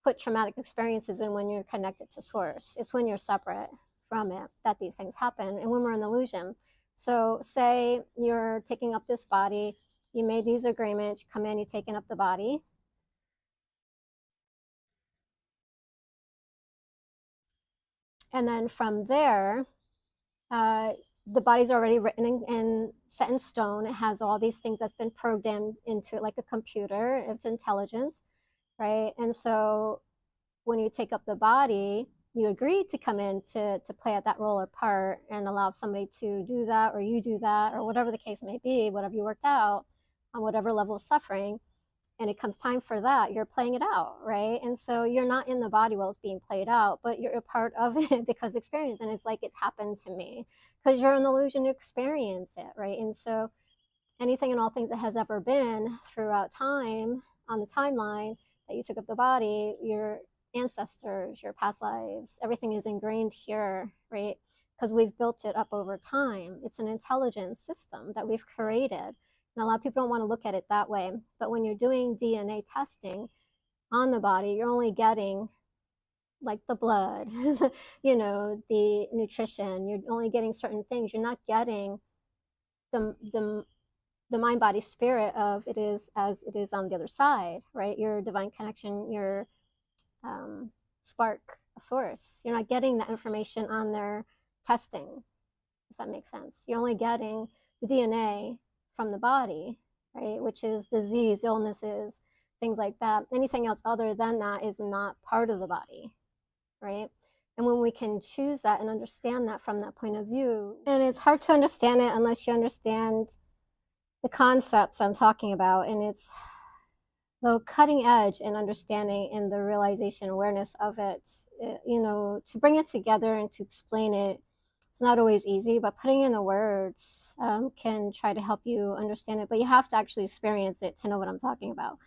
put traumatic experiences in when you're connected to source. It's when you're separate from it that these things happen, and when we're in illusion. So say you're taking up this body, you made these agreements, you come in, you're taking up the body. And then from there, the body's already written and set in stone. It has all these things that's been programmed into it like a computer. It's intelligence, right? And so when you take up the body, you agree to come in to play at that role or part and allow somebody to do that, or you do that, or whatever the case may be, whatever you worked out on whatever level of suffering. And it comes time for that, you're playing it out, right? And so you're not in the body while it's being played out, but you're a part of it because experience. And it's like, it's happened to me because you're an illusion to experience it, right? And so anything and all things that has ever been throughout time on the timeline that you took up the body, your ancestors, your past lives, everything is ingrained here, right? Because we've built it up over time. It's an intelligence system that we've created. And a lot of people don't want to look at it that way. But when you're doing DNA testing, on the body, you're only getting like the blood, the nutrition. You're only getting certain things. You're not getting the the the mind, body, spirit of it is as it is on the other side, right? Your divine connection, your um, spark source. You're not getting that information on their testing, if that makes sense. You're only getting the DNA from the body, right? Which is disease, illnesses, things like that. Anything else other than that is not part of the body, right? And when we can choose that and understand that from that point of view, and it's hard to understand it unless you understand the concepts I'm talking about, and it's the cutting edge and understanding and the realization awareness of it, to bring it together and to explain it, it's not always easy, but putting in the words can try to help you understand it, but you have to actually experience it to know what I'm talking about.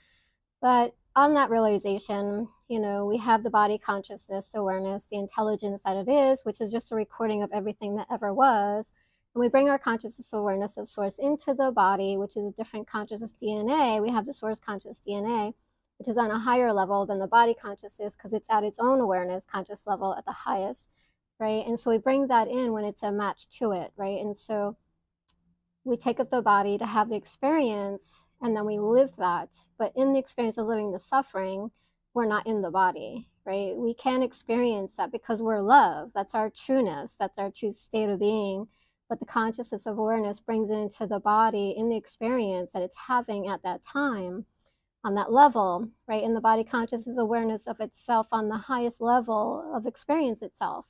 But on that realization, we have the body consciousness, awareness, the intelligence that it is, which is just a recording of everything that ever was. And we bring our consciousness awareness of source into the body, which is a different consciousness DNA. We have the source conscious DNA, which is on a higher level than the body consciousness because it's at its own awareness conscious level at the highest, right? And so we bring that in when it's a match to it, right? And so we take up the body to have the experience and then we live that. But in the experience of living the suffering, we're not in the body, right? We can't experience that because we're love. That's our trueness. That's our true state of being. But the consciousness of awareness brings it into the body in the experience that it's having at that time on that level, right? And the body consciousness awareness of itself on the highest level of experience itself,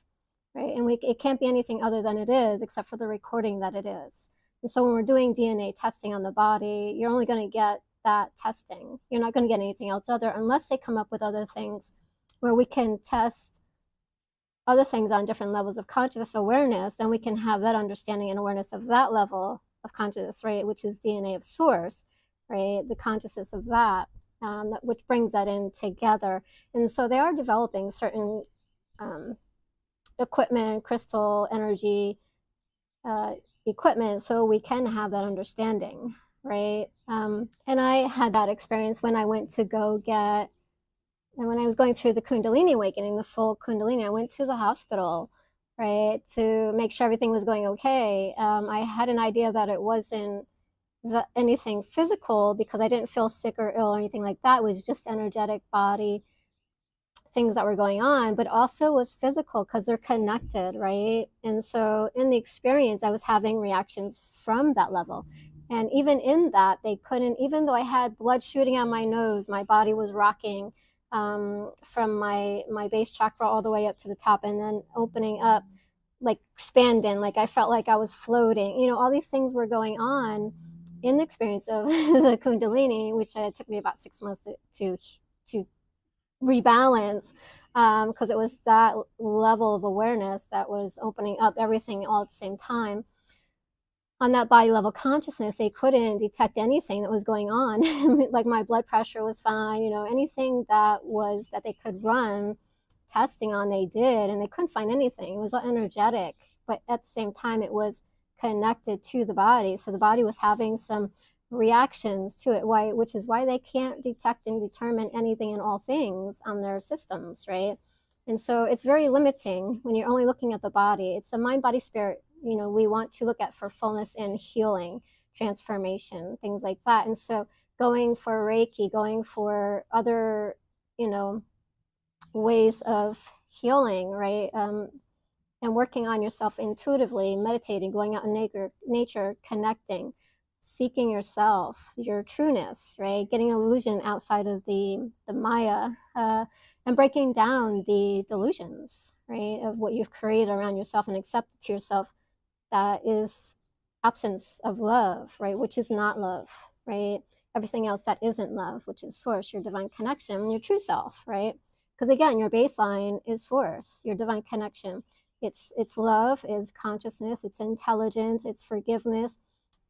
right? And it can't be anything other than it is, except for the recording that it is. And so when we're doing DNA testing on the body, you're only going to get that testing. You're not going to get anything else other unless they come up with other things where we can test other things on different levels of conscious awareness, then we can have that understanding and awareness of that level of consciousness, right? Which is DNA of source, right? The consciousness of that, which brings that in together. And so they are developing certain equipment, crystal energy, equipment so we can have that understanding, right? And I had that experience when I went to go get, and when I was going through the Kundalini awakening, the full Kundalini, I went to the hospital, right, to make sure everything was going okay. I had an idea that it wasn't anything physical because I didn't feel sick or ill or anything like that. It was just energetic body things that were going on, but also was physical because they're connected, right? And so in the experience, I was having reactions from that level. And even in that, they couldn't, even though I had blood shooting out my nose, my body was rocking from my base chakra all the way up to the top and then opening up, like expanding, like I felt like I was floating. All these things were going on in the experience of the Kundalini, which took me about 6 months to rebalance because it was that level of awareness that was opening up everything all at the same time. On that body level consciousness, they couldn't detect anything that was going on. Like my blood pressure was fine, anything that they could run testing on, they did, and they couldn't find anything. It was all energetic, but at the same time, it was connected to the body. So the body was having some reactions to it, which is why they can't detect and determine anything in all things on their systems, right? And so it's very limiting when you're only looking at the body. It's the mind, body, spirit, we want to look at for fullness and healing, transformation, things like that. And so going for Reiki, going for other, ways of healing, right? And working on yourself intuitively, meditating, going out in nature, connecting, seeking yourself, your trueness, right? Getting illusion outside of the Maya, and breaking down the delusions, right, of what you've created around yourself and accept to yourself that is absence of love, right, which is not love, right? Everything else that isn't love, which is source, your divine connection, your true self, right? Because again, your baseline is source, your divine connection. It's love, it's consciousness, it's intelligence, it's forgiveness,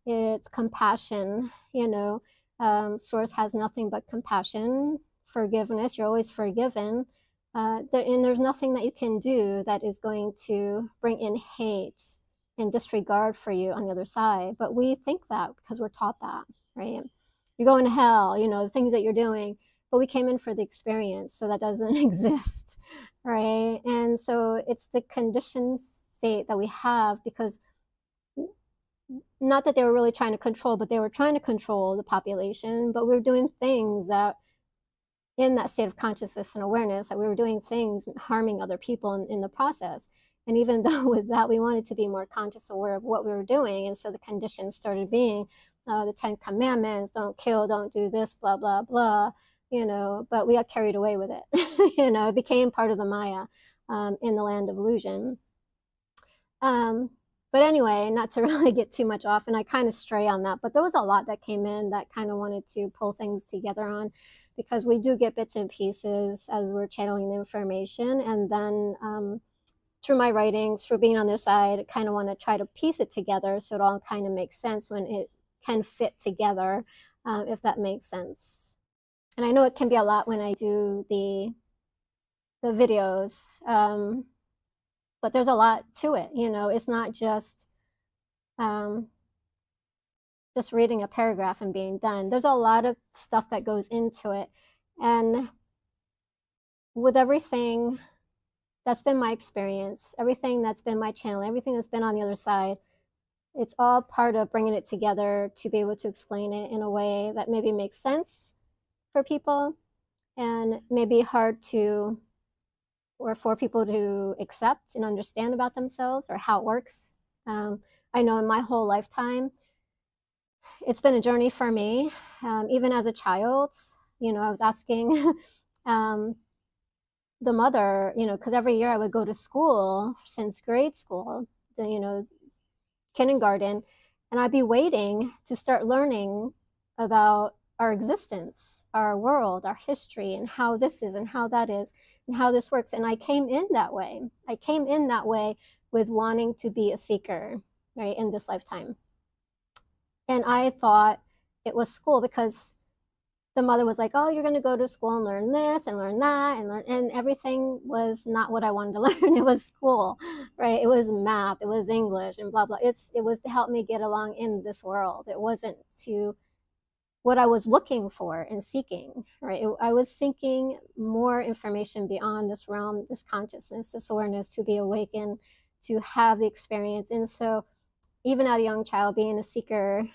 it's compassion. Source has nothing but compassion, forgiveness. You're always forgiven. And there's nothing that you can do that is going to bring in hate and disregard for you on the other side. But we think that because we're taught that, right? You're going to hell, the things that you're doing. but we came in for the experience, so that doesn't exist, right? And so it's the conditioned state that we have, because not that they were really trying to control, but they were trying to control the population, but we were doing things that, in that state of consciousness and awareness, that we were doing things harming other people in the process. And even though with that, we wanted to be more conscious, aware of what we were doing. And so the conditions started being the 10 Commandments, don't kill, don't do this, blah, blah, blah, but we got carried away with it. It became part of the Maya in the land of illusion. But anyway, not to really get too much off, and I kind of stray on that, but there was a lot that came in that kind of wanted to pull things together on, because we do get bits and pieces as we're channeling the information. And then through my writings, through being on their side, I kind of want to try to piece it together so it all kind of makes sense when it can fit together, if that makes sense. And I know it can be a lot when I do the videos, but there's a lot to it. It's not just reading a paragraph and being done. There's a lot of stuff that goes into it. And with everything that's been my experience, everything that's been my channel, everything that's been on the other side, it's all part of bringing it together to be able to explain it in a way that maybe makes sense for people, and maybe hard to, or for people to accept and understand about themselves, or how it works. I know in my whole lifetime, it's been a journey for me. Even as a child, I was asking the mother, because every year I would go to school since grade school, kindergarten, and I'd be waiting to start learning about our existence, our world, our history, and how this is and how that is and how this works. And I came in that way. I came in that way with wanting to be a seeker, right, in this lifetime. And I thought it was school, because the mother was like, oh, you're going to go to school and learn this and learn that and everything was not what I wanted to learn. It was school, right? It was math, it was English and blah, blah. It was to help me get along in this world. It wasn't to what I was looking for and seeking, right? I was seeking more information beyond this realm, this consciousness, this awareness, to be awakened, to have the experience. And so even at a young child, being a seeker,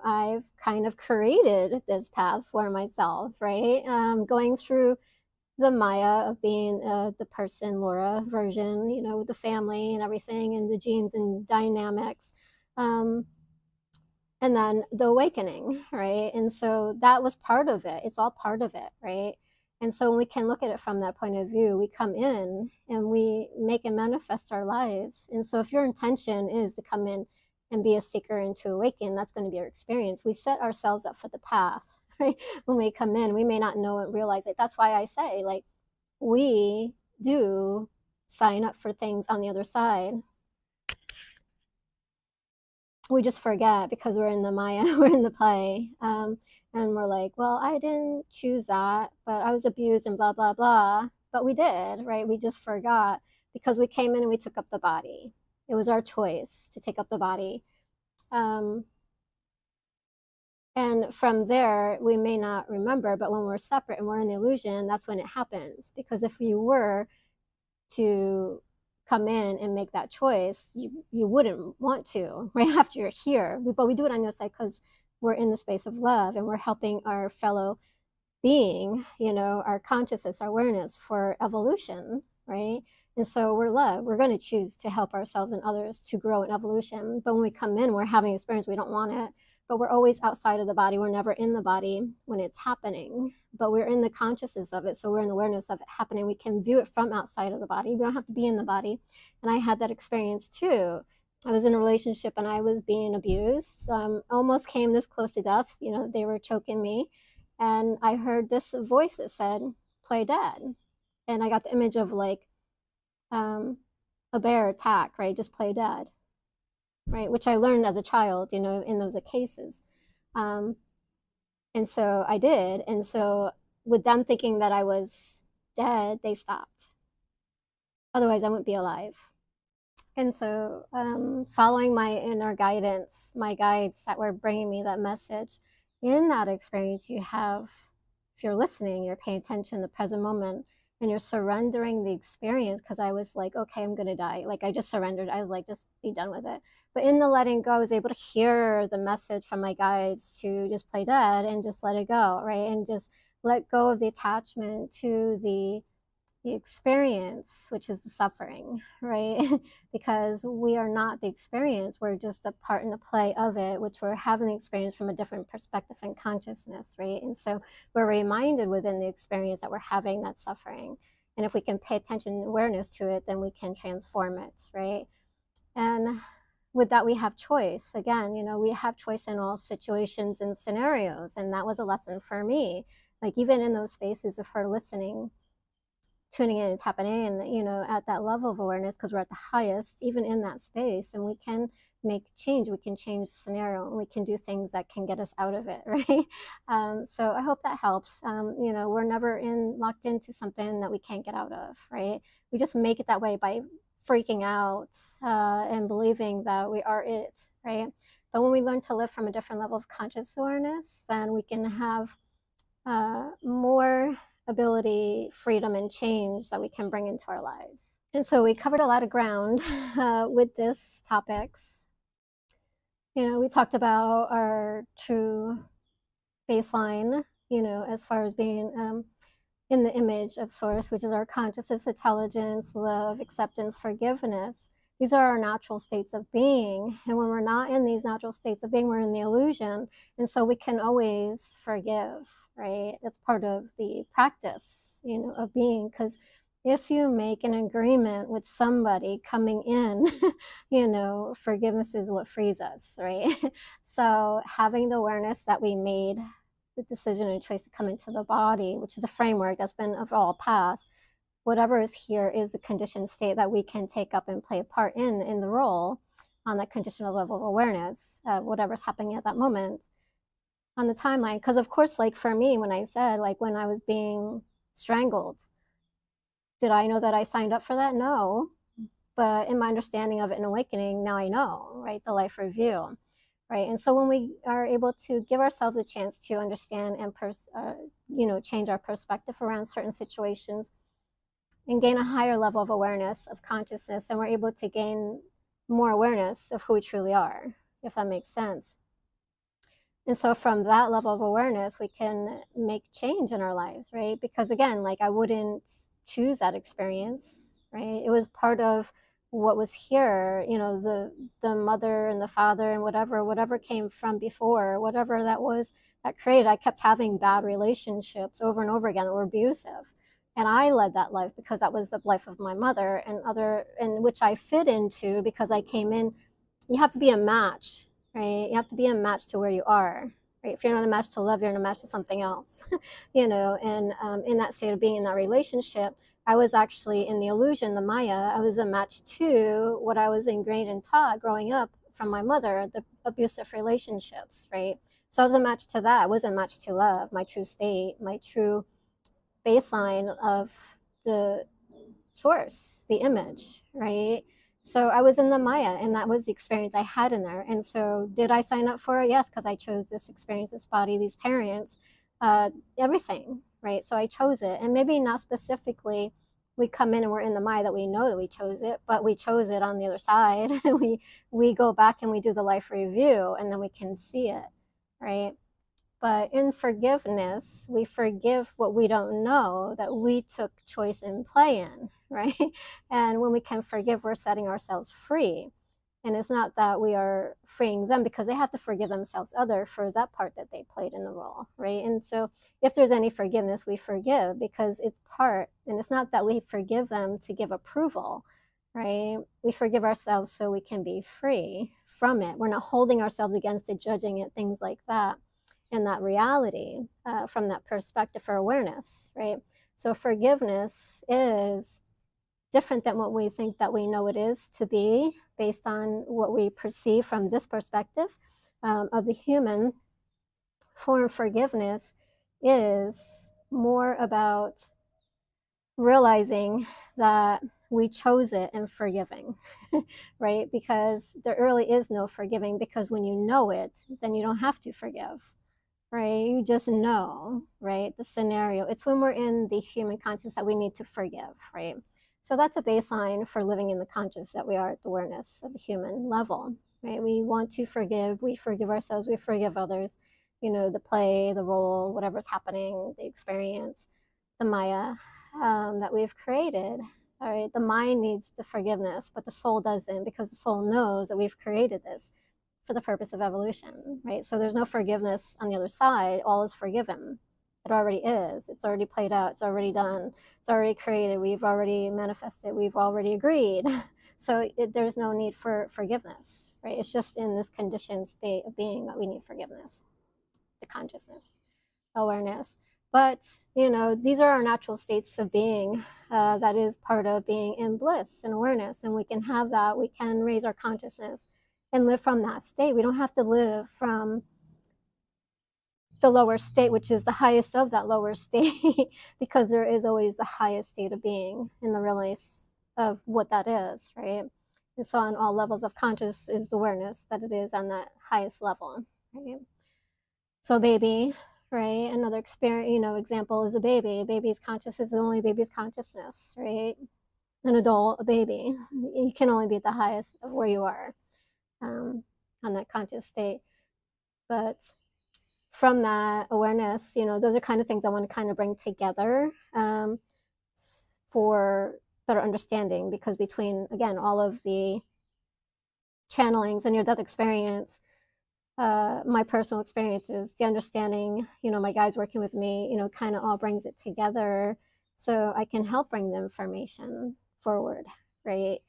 I've kind of created this path for myself, right? Going through the Maya of being the person, Laura version, with the family and everything, and the genes and dynamics. And then the awakening, right? And so that was part of it. It's all part of it, right? And so when we can look at it from that point of view, we come in and we make and manifest our lives. And so if your intention is to come in and be a seeker and to awaken, that's going to be our experience. We set ourselves up for the path, right? When we come in, we may not know and realize it. That's why I say, like, we do sign up for things on the other side. We just forget, because we're in the Maya, we're in the play. And we're like, well, I didn't choose that, but I was abused and blah, blah, blah. But we did, right? We just forgot, because we came in and we took up the body. It was our choice to take up the body. And from there, we may not remember, but when we're separate and we're in the illusion, that's when it happens. Because if you were to come in and make that choice, you wouldn't want to, right, after you're here. But we do it on your side because we're in the space of love and we're helping our fellow being, our consciousness, our awareness for evolution, right? And so we're love. We're going to choose to help ourselves and others to grow in evolution. But when we come in, we're having experience, we don't want it. But we're always outside of the body. We're never in the body when it's happening. But we're in the consciousness of it. So we're in the awareness of it happening. We can view it from outside of the body. We don't have to be in the body. And I had that experience too. I was in a relationship and I was being abused. Almost came this close to death. They were choking me. And I heard this voice that said, play dead. And I got the image of like a bear attack, right? Just play dead, right? Which I learned as a child, in those cases. And so I did. And so with them thinking that I was dead, they stopped. Otherwise, I wouldn't be alive. And so following my inner guidance, my guides that were bringing me that message, in that experience, you have if you're listening, you're paying attention to the present moment, and you're surrendering the experience, because I was like, okay, I'm gonna die. Like, I just surrendered. I was like, just be done with it. But in the letting go, I was able to hear the message from my guides to just play dead and just let it go, right? And just let go of the attachment to the experience, which is the suffering, right? Because we are not the experience, we're just a part in the play of it, which we're having the experience from a different perspective and consciousness, right? And so we're reminded within the experience that we're having that suffering. And if we can pay attention and awareness to it, then we can transform it, right? And with that, we have choice. Again, we have choice in all situations and scenarios. And that was a lesson for me. Like, even in those spaces of her listening, tuning in and tapping in, at that level of awareness, because we're at the highest, even in that space, and we can make change. We can change the scenario, and we can do things that can get us out of it, right? So I hope that helps. We're never locked into something that we can't get out of, right? We just make it that way by freaking out and believing that we are it, right? But when we learn to live from a different level of conscious awareness, then we can have more ability, freedom, and change that we can bring into our lives. And so we covered a lot of ground with this topics. We talked about our true baseline, as far as being in the image of Source, which is our consciousness, intelligence, love, acceptance, forgiveness. These are our natural states of being. And when we're not in these natural states of being, we're in the illusion. And so we can always forgive, right? It's part of the practice, of being. Because if you make an agreement with somebody coming in, forgiveness is what frees us, right? So having the awareness that we made the decision and choice to come into the body, which is a framework that's been of all past, whatever is here is the conditioned state that we can take up and play a part in the role on that conditional level of awareness, whatever's happening at that moment on the timeline. Because of course, like for me, when I said, like when I was being strangled, did I know that I signed up for that? No. But in my understanding of it and awakening, now I know, right? The life review, right? And so when we are able to give ourselves a chance to understand and change our perspective around certain situations and gain a higher level of awareness of consciousness, and we're able to gain more awareness of who we truly are, if that makes sense. And so from that level of awareness, we can make change in our lives, right? Because again, like I wouldn't choose that experience, right? It was part of what was here, the mother and the father and whatever came from before, whatever that was that created. I kept having bad relationships over and over again that were abusive. And I led that life because that was the life of my mother and which I fit into because I came in. You have to be a match, right? You have to be a match to where you are, right? If you're not a match to love, you're not a match to something else, and in that state of being in that relationship, I was actually in the illusion, the Maya. I was a match to what I was ingrained and taught growing up from my mother, the abusive relationships, right? So I was a match to that. I wasn't a match to love, my true state, my true baseline of the source, the image, right? So I was in the Maya, and that was the experience I had in there. And so did I sign up for it? Yes, because I chose this experience, this body, these parents, everything, right? So I chose it. And maybe not specifically we come in and we're in the Maya that we know that we chose it, but we chose it on the other side. we go back and we do the life review, and then we can see it, right? But in forgiveness, we forgive what we don't know that we took choice in play in, right? And when we can forgive, we're setting ourselves free. And it's not that we are freeing them because they have to forgive themselves for that part that they played in the role, right? And so if there's any forgiveness, we forgive because it's part, and it's not that we forgive them to give approval, right? We forgive ourselves so we can be free from it. We're not holding ourselves against it, judging it, things like that. In that reality, from that perspective for awareness, right? So forgiveness is different than what we think that we know it is to be based on what we perceive from this perspective of the human form. Forgiveness is more about realizing that we chose it and forgiving, right? Because there really is no forgiving, because when you know it, then you don't have to forgive. right? You just know, right? The scenario. It's when we're in the human conscious that we need to forgive, right? So that's a baseline for living in the conscious that we are at the awareness of the human level, right? We want to forgive. We forgive ourselves. We forgive others. You know, the play, the role, whatever's happening, the experience, the Maya that we've created. All right, the mind needs the forgiveness, but the soul doesn't, because the soul knows that we've created this for the purpose of evolution, right? So there's no forgiveness on the other side. All is forgiven. It already is. It's already played out. It's already done. It's already created. We've already manifested. We've already agreed. So there's no need for forgiveness, right? It's just in this conditioned state of being that we need forgiveness, the consciousness, awareness. But, you know, these are our natural states of being. That is part of being in bliss and awareness. And we can have that. We can raise our consciousness and live from that state. We don't have to live from the lower state, which is the highest of that lower state, because there is always the highest state of being in the release of what that is, right? And so on all levels of conscious is the awareness that it is on that highest level, right? So baby, right? Another experience, you know, example is a baby. A baby's consciousness is only baby's consciousness, right? An adult, a baby, you can only be at the highest of where you are on that conscious state. But from that awareness, you know, those are kind of things I want to kind of bring together for better understanding, because between, again, all of the channelings and your death experience, my personal experiences, the understanding, you know, my guides working with me, you know, kind of all brings it together so I can help bring the information forward, right?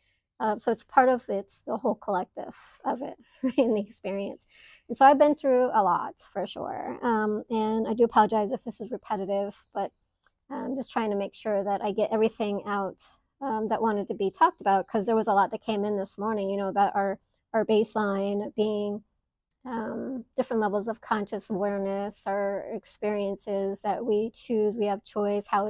So it's part of it's the whole collective of it, right, in the experience. And so I've been through a lot for sure. And I do apologize if this is repetitive, but I'm just trying to make sure that I get everything out that wanted to be talked about, because there was a lot that came in this morning, you know, about our baseline being different levels of conscious awareness, our experiences that we choose, we have choice, how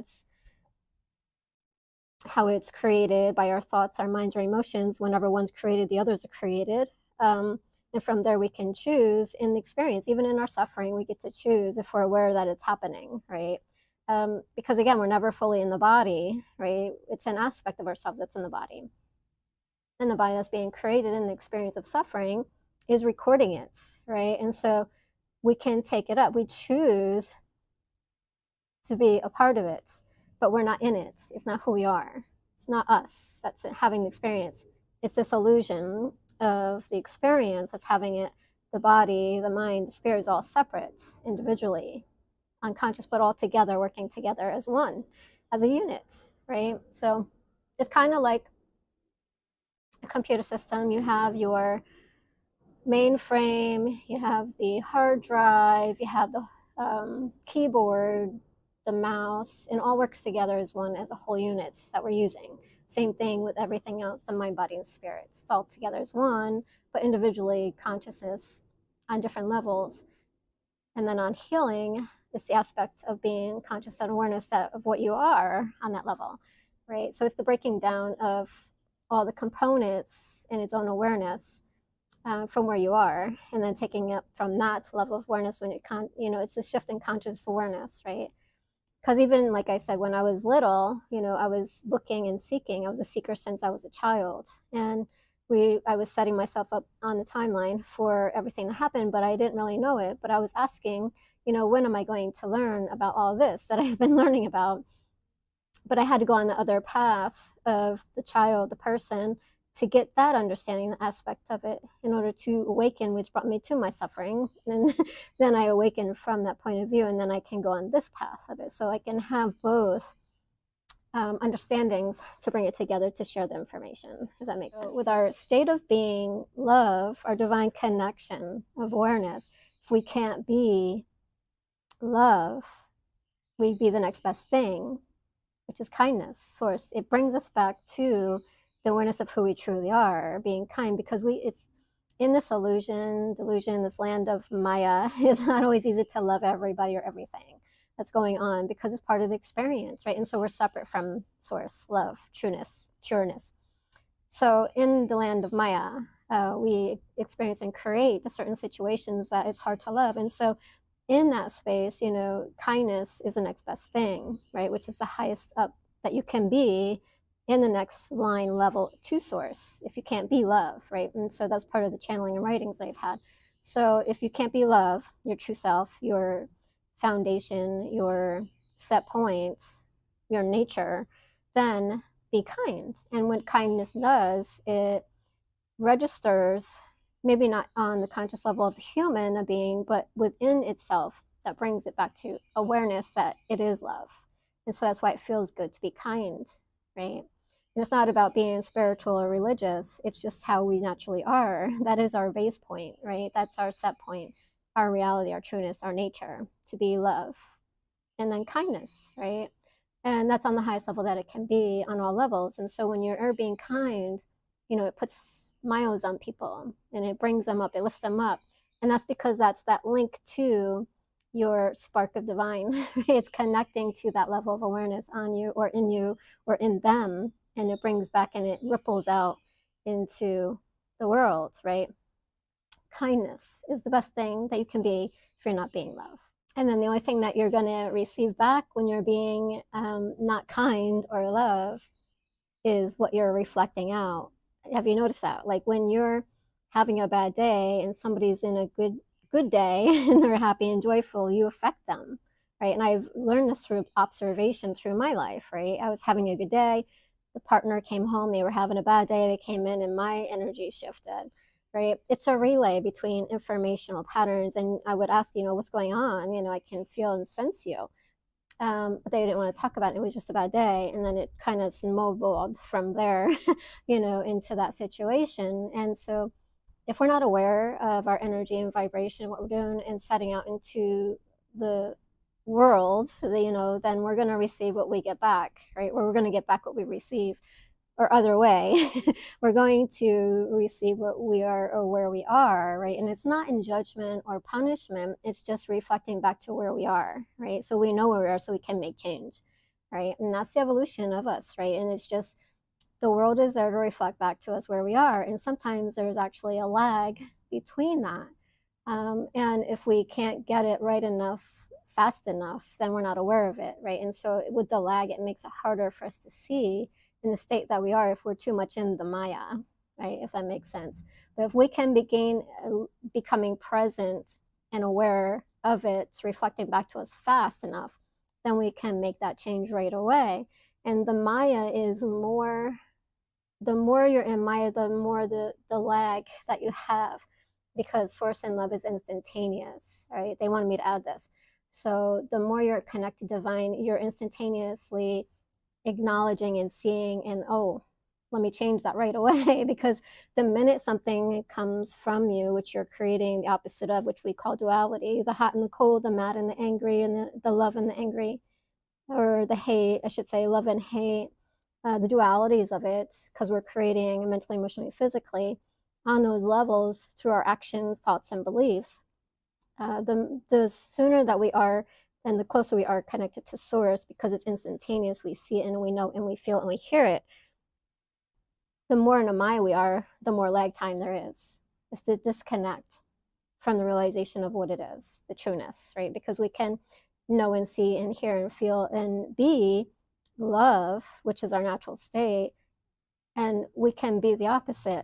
it's created by our thoughts, our minds, our emotions. Whenever one's created, the others are created. And from there, we can choose in the experience. Even in our suffering, we get to choose if we're aware that it's happening, right? Because again, we're never fully in the body, right? It's an aspect of ourselves that's in the body. And the body that's being created in the experience of suffering is recording it, right? And so we can take it up. We choose to be a part of it, but we're not in it. It's not who we are. It's not us that's having the experience. It's this illusion of the experience that's having it. The body, the mind, the spirit is all separate, individually, unconscious, but all together, working together as one, as a unit, right? So it's kind of like a computer system. You have your mainframe, you have the hard drive, you have the keyboard, the mouse, and all works together as one, as a whole unit that we're using. Same thing with everything else, the mind, body, and spirit. It's all together as one, but individually, consciousness on different levels. And then on healing, it's the aspect of being conscious and awareness of what you are on that level, right? So it's the breaking down of all the components in its own awareness from where you are, and then taking it from that level of awareness when it's a shift in conscious awareness, right? Because even like I said, when I was little, you know, I was looking and seeking. I was a seeker since I was a child, and I was setting myself up on the timeline for everything to happen, but I didn't really know it. But I was asking, you know, when am I going to learn about all this that I've been learning about? But I had to go on the other path of the child, the person, to get that understanding, the aspect of it, in order to awaken, which brought me to my suffering. And then I awakened from that point of view, and then I can go on this path of it. So I can have both understandings to bring it together to share the information, if that makes sense. With our state of being, love, our divine connection of awareness, if we can't be love, we'd be the next best thing, which is kindness, source. It brings us back to the awareness of who we truly are, being kind, because it's in this delusion, this land of Maya, it's not always easy to love everybody or everything that's going on, because it's part of the experience, right? And so we're separate from source, love, trueness, pureness. So in the land of Maya, we experience and create the certain situations that it's hard to love. And so in that space, you know, kindness is the next best thing, right? Which is the highest up that you can be in the next line level to source if you can't be love, right? And so that's part of the channeling and writings that I've had. So if you can't be love, your true self, your foundation, your set points, your nature, then be kind. And what kindness does, it registers, maybe not on the conscious level of the human a being, but within itself, that brings it back to awareness that it is love. And so that's why it feels good to be kind, right? And it's not about being spiritual or religious, it's just how we naturally are. That is our base point, right? That's our set point, our reality, our trueness, our nature, to be love. And then kindness, right? And that's on the highest level that it can be on all levels. And so when you're being kind, you know, it puts smiles on people and it brings them up, it lifts them up. And that's because that's that link to your spark of divine. It's connecting to that level of awareness on you or in them. And it brings back and it ripples out into the world, right? Kindness is the best thing that you can be if you're not being love. And then the only thing that you're going to receive back when you're being not kind or love is what you're reflecting out. Have you noticed that? Like when you're having a bad day and somebody's in a good day and they're happy and joyful, you affect them, right? And I've learned this through observation through my life, right? I was having a good day. The partner came home, they were having a bad day, they came in and my energy shifted, right? It's a relay between informational patterns. And I would ask, you know, what's going on? You know, I can feel and sense you. But they didn't want to talk about it. It was just a bad day. And then it kind of snowballed from there, you know, into that situation. And so if we're not aware of our energy and vibration, what we're doing and setting out into the world, you know, then we're going to receive what we get back, right? Or we're going to get back what we receive, or other way. We're going to receive what we are or where we are, right? And it's not in judgment or punishment, it's just reflecting back to where we are, right? So we know where we are so we can make change, right? And that's the evolution of us, right? And it's just the world is there to reflect back to us where we are. And sometimes there's actually a lag between that. And if we can't get it right enough, fast enough, then we're not aware of it, right? And so with the lag, it makes it harder for us to see in the state that we are if we're too much in the Maya, right? If that makes sense. But if we can begin becoming present and aware of it, reflecting back to us fast enough, then we can make that change right away. And the Maya is more, the more you're in Maya, the more the lag that you have, because source and love is instantaneous, right? They wanted me to add this. So the more you're connected to divine, you're instantaneously acknowledging and seeing and, oh, let me change that right away. Because the minute something comes from you, which you're creating the opposite of, which we call duality, the hot and the cold, the mad and the angry, and the love and the angry, or the hate, I should say, love and hate, the dualities of it, because we're creating mentally, emotionally, physically on those levels through our actions, thoughts, and beliefs. The sooner that we are and the closer we are connected to source, because it's instantaneous, we see it and we know and we feel and we hear it, the more in a Maya we are, the more lag time there is. It's the disconnect from the realization of what it is, the trueness, right? Because we can know and see and hear and feel and be love, which is our natural state, and we can be the opposite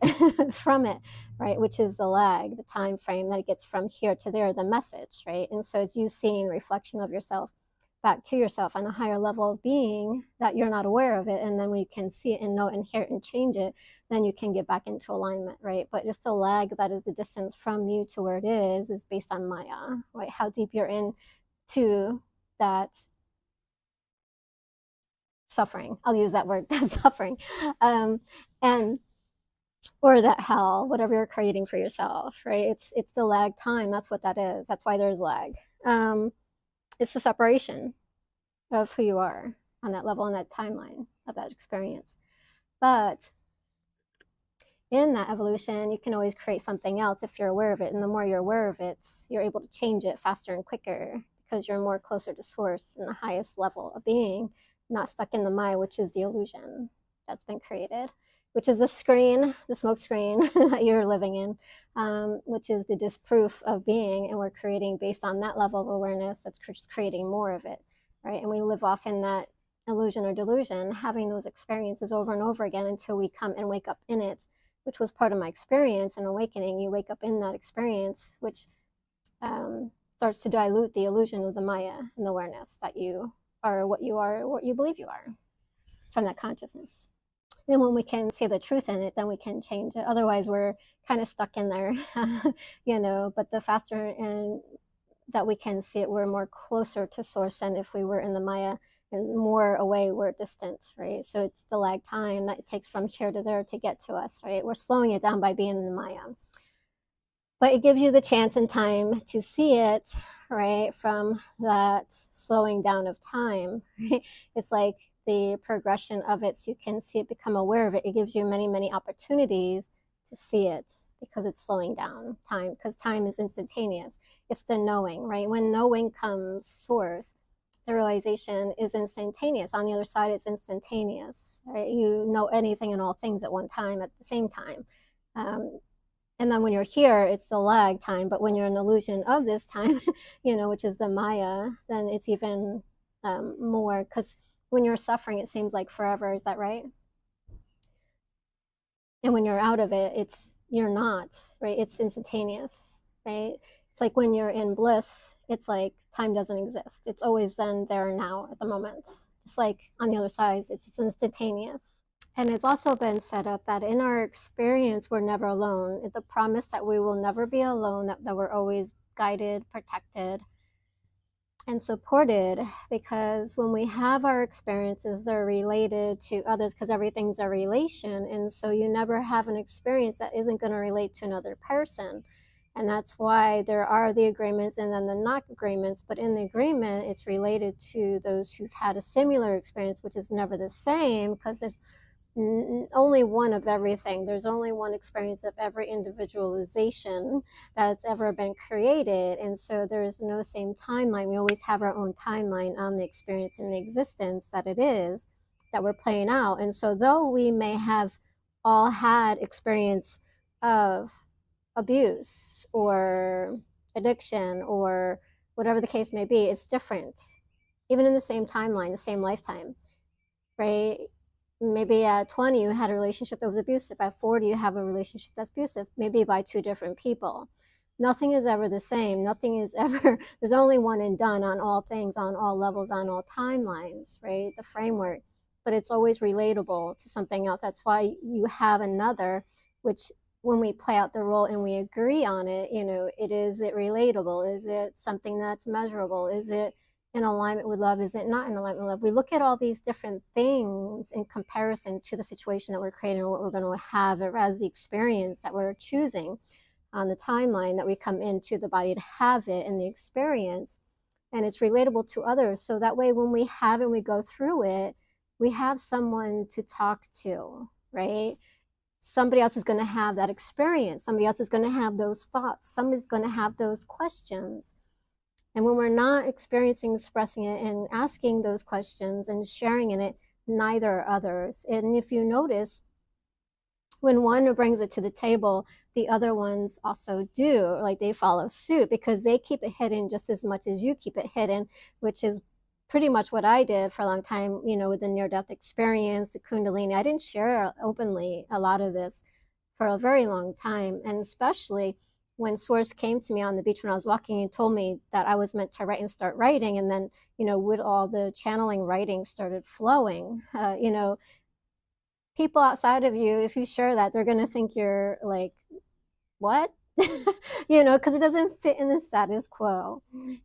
from it, right? Which is the lag, the time frame that it gets from here to there, the message, right? And so it's you seeing the reflection of yourself back to yourself on a higher level of being that you're not aware of it. And then when you can see it and know it and hear it and change it, then you can get back into alignment, right? But just the lag, that is the distance from you to where it is based on Maya, right? How deep you're in to that suffering. I'll use that word, suffering. And or that hell, whatever you're creating for yourself, right? It's the lag time. That's what that is. That's why there's lag. It's the separation of who you are on that level, on that timeline of that experience. But in that evolution, you can always create something else if you're aware of it. And the more you're aware of it, you're able to change it faster and quicker because you're more closer to source and the highest level of being, not stuck in the Maya, which is the illusion that's been created. which is the screen, the smoke screen that you're living in, which is the disproof of being, and we're creating based on that level of awareness. That's creating more of it, right? And we live off in that illusion or delusion, having those experiences over and over again until we come and wake up in it, which was part of my experience in awakening. You wake up in that experience, which starts to dilute the illusion of the Maya and the awareness that you are, what you believe you are from that consciousness. And when we can see the truth in it, then we can change it. Otherwise, we're kind of stuck in there, but the faster and that we can see it, we're more closer to source than if we were in the Maya, and more away, we're distant, right? So it's the lag time that it takes from here to there to get to us, right? We're slowing it down by being in the Maya. But it gives you the chance and time to see it, right, from that slowing down of time, right? It's like the progression of it, so you can see it, become aware of it. It gives you many, many opportunities to see it because it's slowing down time, because time is instantaneous. It's the knowing, right? When knowing comes source, the realization is instantaneous. On the other side, it's instantaneous, right? You know anything and all things at one time, at the same time. And then when you're here, it's the lag time. But when you're in the illusion of this time, which is the Maya, then it's even more, because when you're suffering, it seems like forever. Is that right? And when you're out of it, you're not, right? It's instantaneous, right? It's like when you're in bliss, it's like time doesn't exist. It's always then, there, now, at the moment. Just like on the other side, it's instantaneous. And it's also been set up that in our experience, we're never alone. It's the promise that we will never be alone, that we're always guided, protected, and supported, because when we have our experiences, they're related to others, because everything's a relation. And so you never have an experience that isn't going to relate to another person. And that's why there are the agreements and then the not agreements. But in the agreement, it's related to those who've had a similar experience, which is never the same, because there's only one of everything. There's only one experience of every individualization that's ever been created. And so there's no same timeline. We always have our own timeline on the experience and the existence that it is that we're playing out. And so though we may have all had experience of abuse or addiction or whatever the case may be, it's different. Even in the same timeline, the same lifetime, right? Maybe at 20, you had a relationship that was abusive. At 40, you have a relationship that's abusive, maybe by two different people. Nothing is ever the same. Nothing is ever, there's only one and done on all things, on all levels, on all timelines, right? The framework. But it's always relatable to something else. That's why you have another, which when we play out the role and we agree on it, is it relatable? Is it something that's measurable? Is it in alignment with love? Is it not in alignment with love? We look at all these different things in comparison to the situation that we're creating, or what we're going to have as the experience that we're choosing on the timeline that we come into the body to have it in the experience. And it's relatable to others. So that way, when we have and we go through it, we have someone to talk to, right? Somebody else is going to have that experience. Somebody else is going to have those thoughts. Somebody's going to have those questions. And when we're not experiencing, expressing it, and asking those questions and sharing in it, neither are others. And if you notice, when one brings it to the table, the other ones also do, like they follow suit, because they keep it hidden just as much as you keep it hidden, which is pretty much what I did for a long time, with the near-death experience, the Kundalini. I didn't share openly a lot of this for a very long time, and especially when Source came to me on the beach when I was walking and told me that I was meant to write and start writing, and then, with all the channeling, writing started flowing. People outside of you, if you share that, they're going to think you're like, what? Because it doesn't fit in the status quo,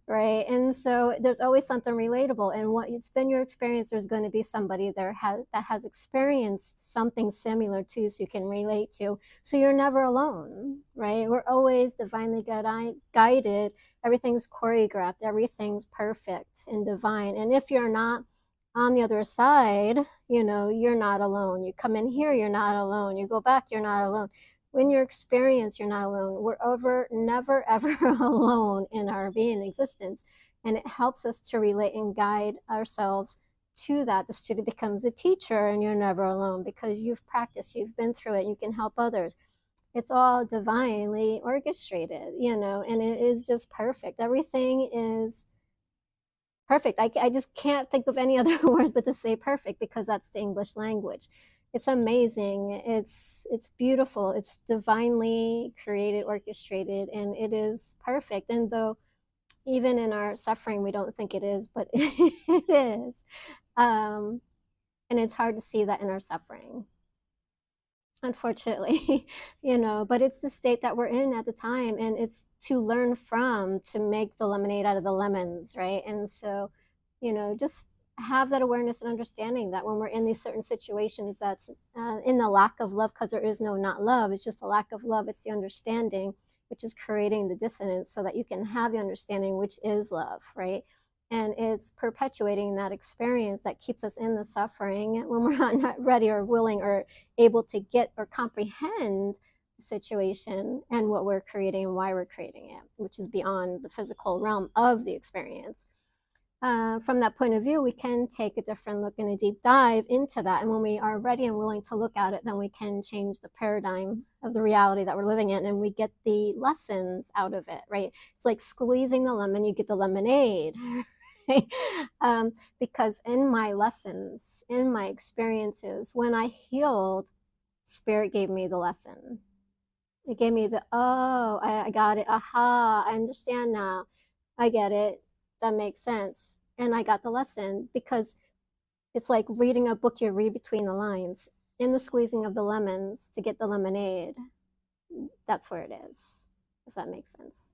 right? And so there's always something relatable. And what it's been your experience, there's going to be somebody there that has experienced something similar to you, so you can relate to. So you're never alone, right? We're always divinely guided. Everything's choreographed. Everything's perfect and divine. And if you're not on the other side, you're not alone. You come in here, you're not alone. You go back, you're not alone. When you experience, you're not alone. We're never, ever alone in our being existence. And it helps us to relate and guide ourselves to that, the student becomes a teacher, and you're never alone because you've practiced, you've been through it, you can help others. It's all divinely orchestrated, and it is just perfect. Everything is perfect. I just can't think of any other words but to say perfect, because that's the English language. It's amazing. It's beautiful. It's divinely created, orchestrated, and it is perfect. And though even in our suffering we don't think it is, but it is. And it's hard to see that in our suffering, unfortunately. But it's the state that we're in at the time, and it's to learn from, to make the lemonade out of the lemons, right? And so, just have that awareness and understanding that when we're in these certain situations, that's in the lack of love, because there is no not love, it's just a lack of love, it's the understanding which is creating the dissonance, so that you can have the understanding, which is love, right? And it's perpetuating that experience that keeps us in the suffering when we're not ready or willing or able to get or comprehend the situation and what we're creating and why we're creating it, which is beyond the physical realm of the experience. From that point of view, we can take a different look and a deep dive into that. And when we are ready and willing to look at it, then we can change the paradigm of the reality that we're living in, and we get the lessons out of it, right? It's like squeezing the lemon, you get the lemonade. Right? Because in my lessons, in my experiences, when I healed, Spirit gave me the lesson. It gave me I got it. Aha, I understand now. I get it. That makes sense. And I got the lesson, because it's like reading a book, you read between the lines. In the squeezing of the lemons to get the lemonade, that's where it is, if that makes sense.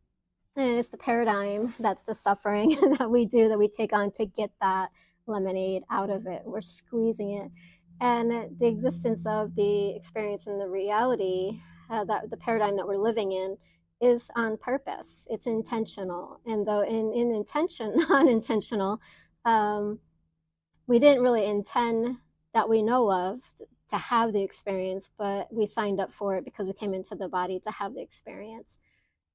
And it's the paradigm, that's the suffering that we do, that we take on to get that lemonade out of it. We're squeezing it. And the existence of the experience and the reality, that the paradigm that we're living in, is on purpose. It's intentional. And though in intention, unintentional, we didn't really intend, that we know of, to have the experience, but we signed up for it because we came into the body to have the experience.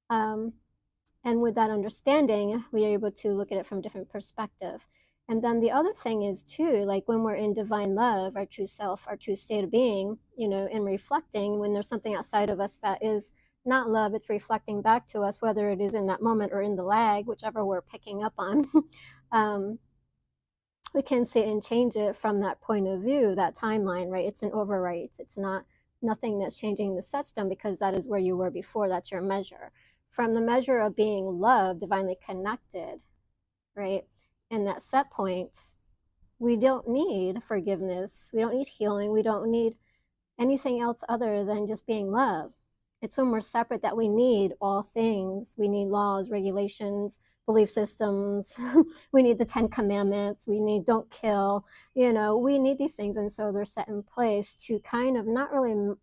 And with that understanding, we are able to look at it from a different perspective. And then the other thing is too, like when we're in divine love, our true self, our true state of being, and reflecting, when there's something outside of us that is not love, it's reflecting back to us, whether it is in that moment or in the lag, whichever we're picking up on. We can see and change it from that point of view, that timeline, right? It's an overwrite. It's nothing that's changing the set stone, because that is where you were before. That's your measure. From the measure of being loved, divinely connected, right? And that set point, we don't need forgiveness. We don't need healing. We don't need anything else other than just being loved. It's when we're separate that we need all things. We need laws, regulations, belief systems. We need the 10 commandments. We need don't kill. We need these things. And so they're set in place to kind of not really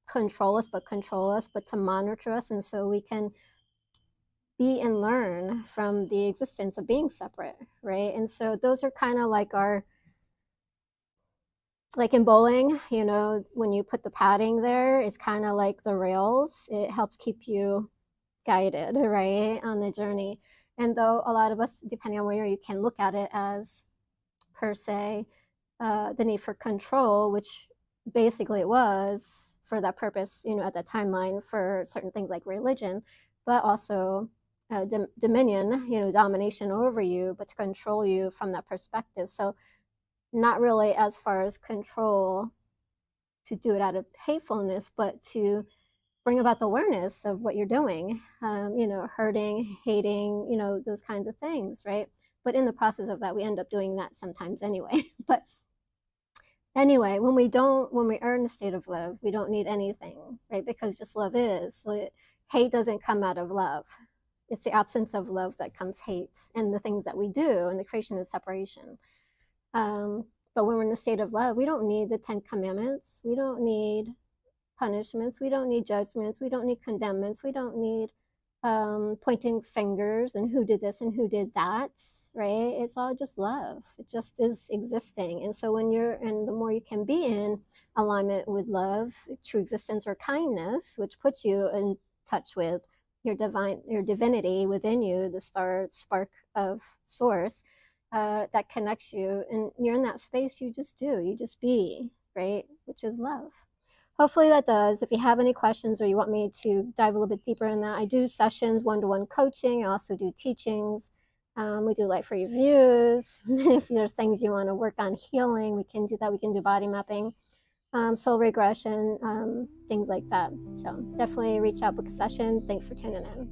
control us, but to monitor us. And so we can be and learn from the existence of being separate, right? And so those are kind of like like in bowling, when you put the padding there, it's kind of like the rails. It helps keep you guided, right, on the journey. And though a lot of us, depending on where you can look at it as, per se, the need for control, which basically it was for that purpose, at that timeline, for certain things like religion, but also dominion, domination over you, but to control you from that perspective. So not really as far as control to do it out of hatefulness, but to bring about the awareness of what you're doing, hurting, hating, those kinds of things, right? But in the process of that, we end up doing that sometimes anyway. But anyway, when we are in the state of love, we don't need anything, right? Because just love is. So hate doesn't come out of love. It's the absence of love that comes hate, and the things that we do, and the creation and separation. But when we're in the state of love, we don't need the 10 commandments. We don't need punishments. We don't need judgments. We don't need condemnments. We don't need pointing fingers and who did this and who did that, right? It's all just love. It just is existing. And so and the more you can be in alignment with love, true existence, or kindness, which puts you in touch with your divinity within you, the spark of source, that connects you, and you're in that space, you just do, you just be, right? Which is love. Hopefully that does. If you have any questions or you want me to dive a little bit deeper in that, I do sessions, one-to-one coaching. I also do teachings. We do life reviews. If there's things you want to work on healing, we can do that. We can do body mapping, soul regression, things like that. So definitely reach out, book a session. Thanks for tuning in.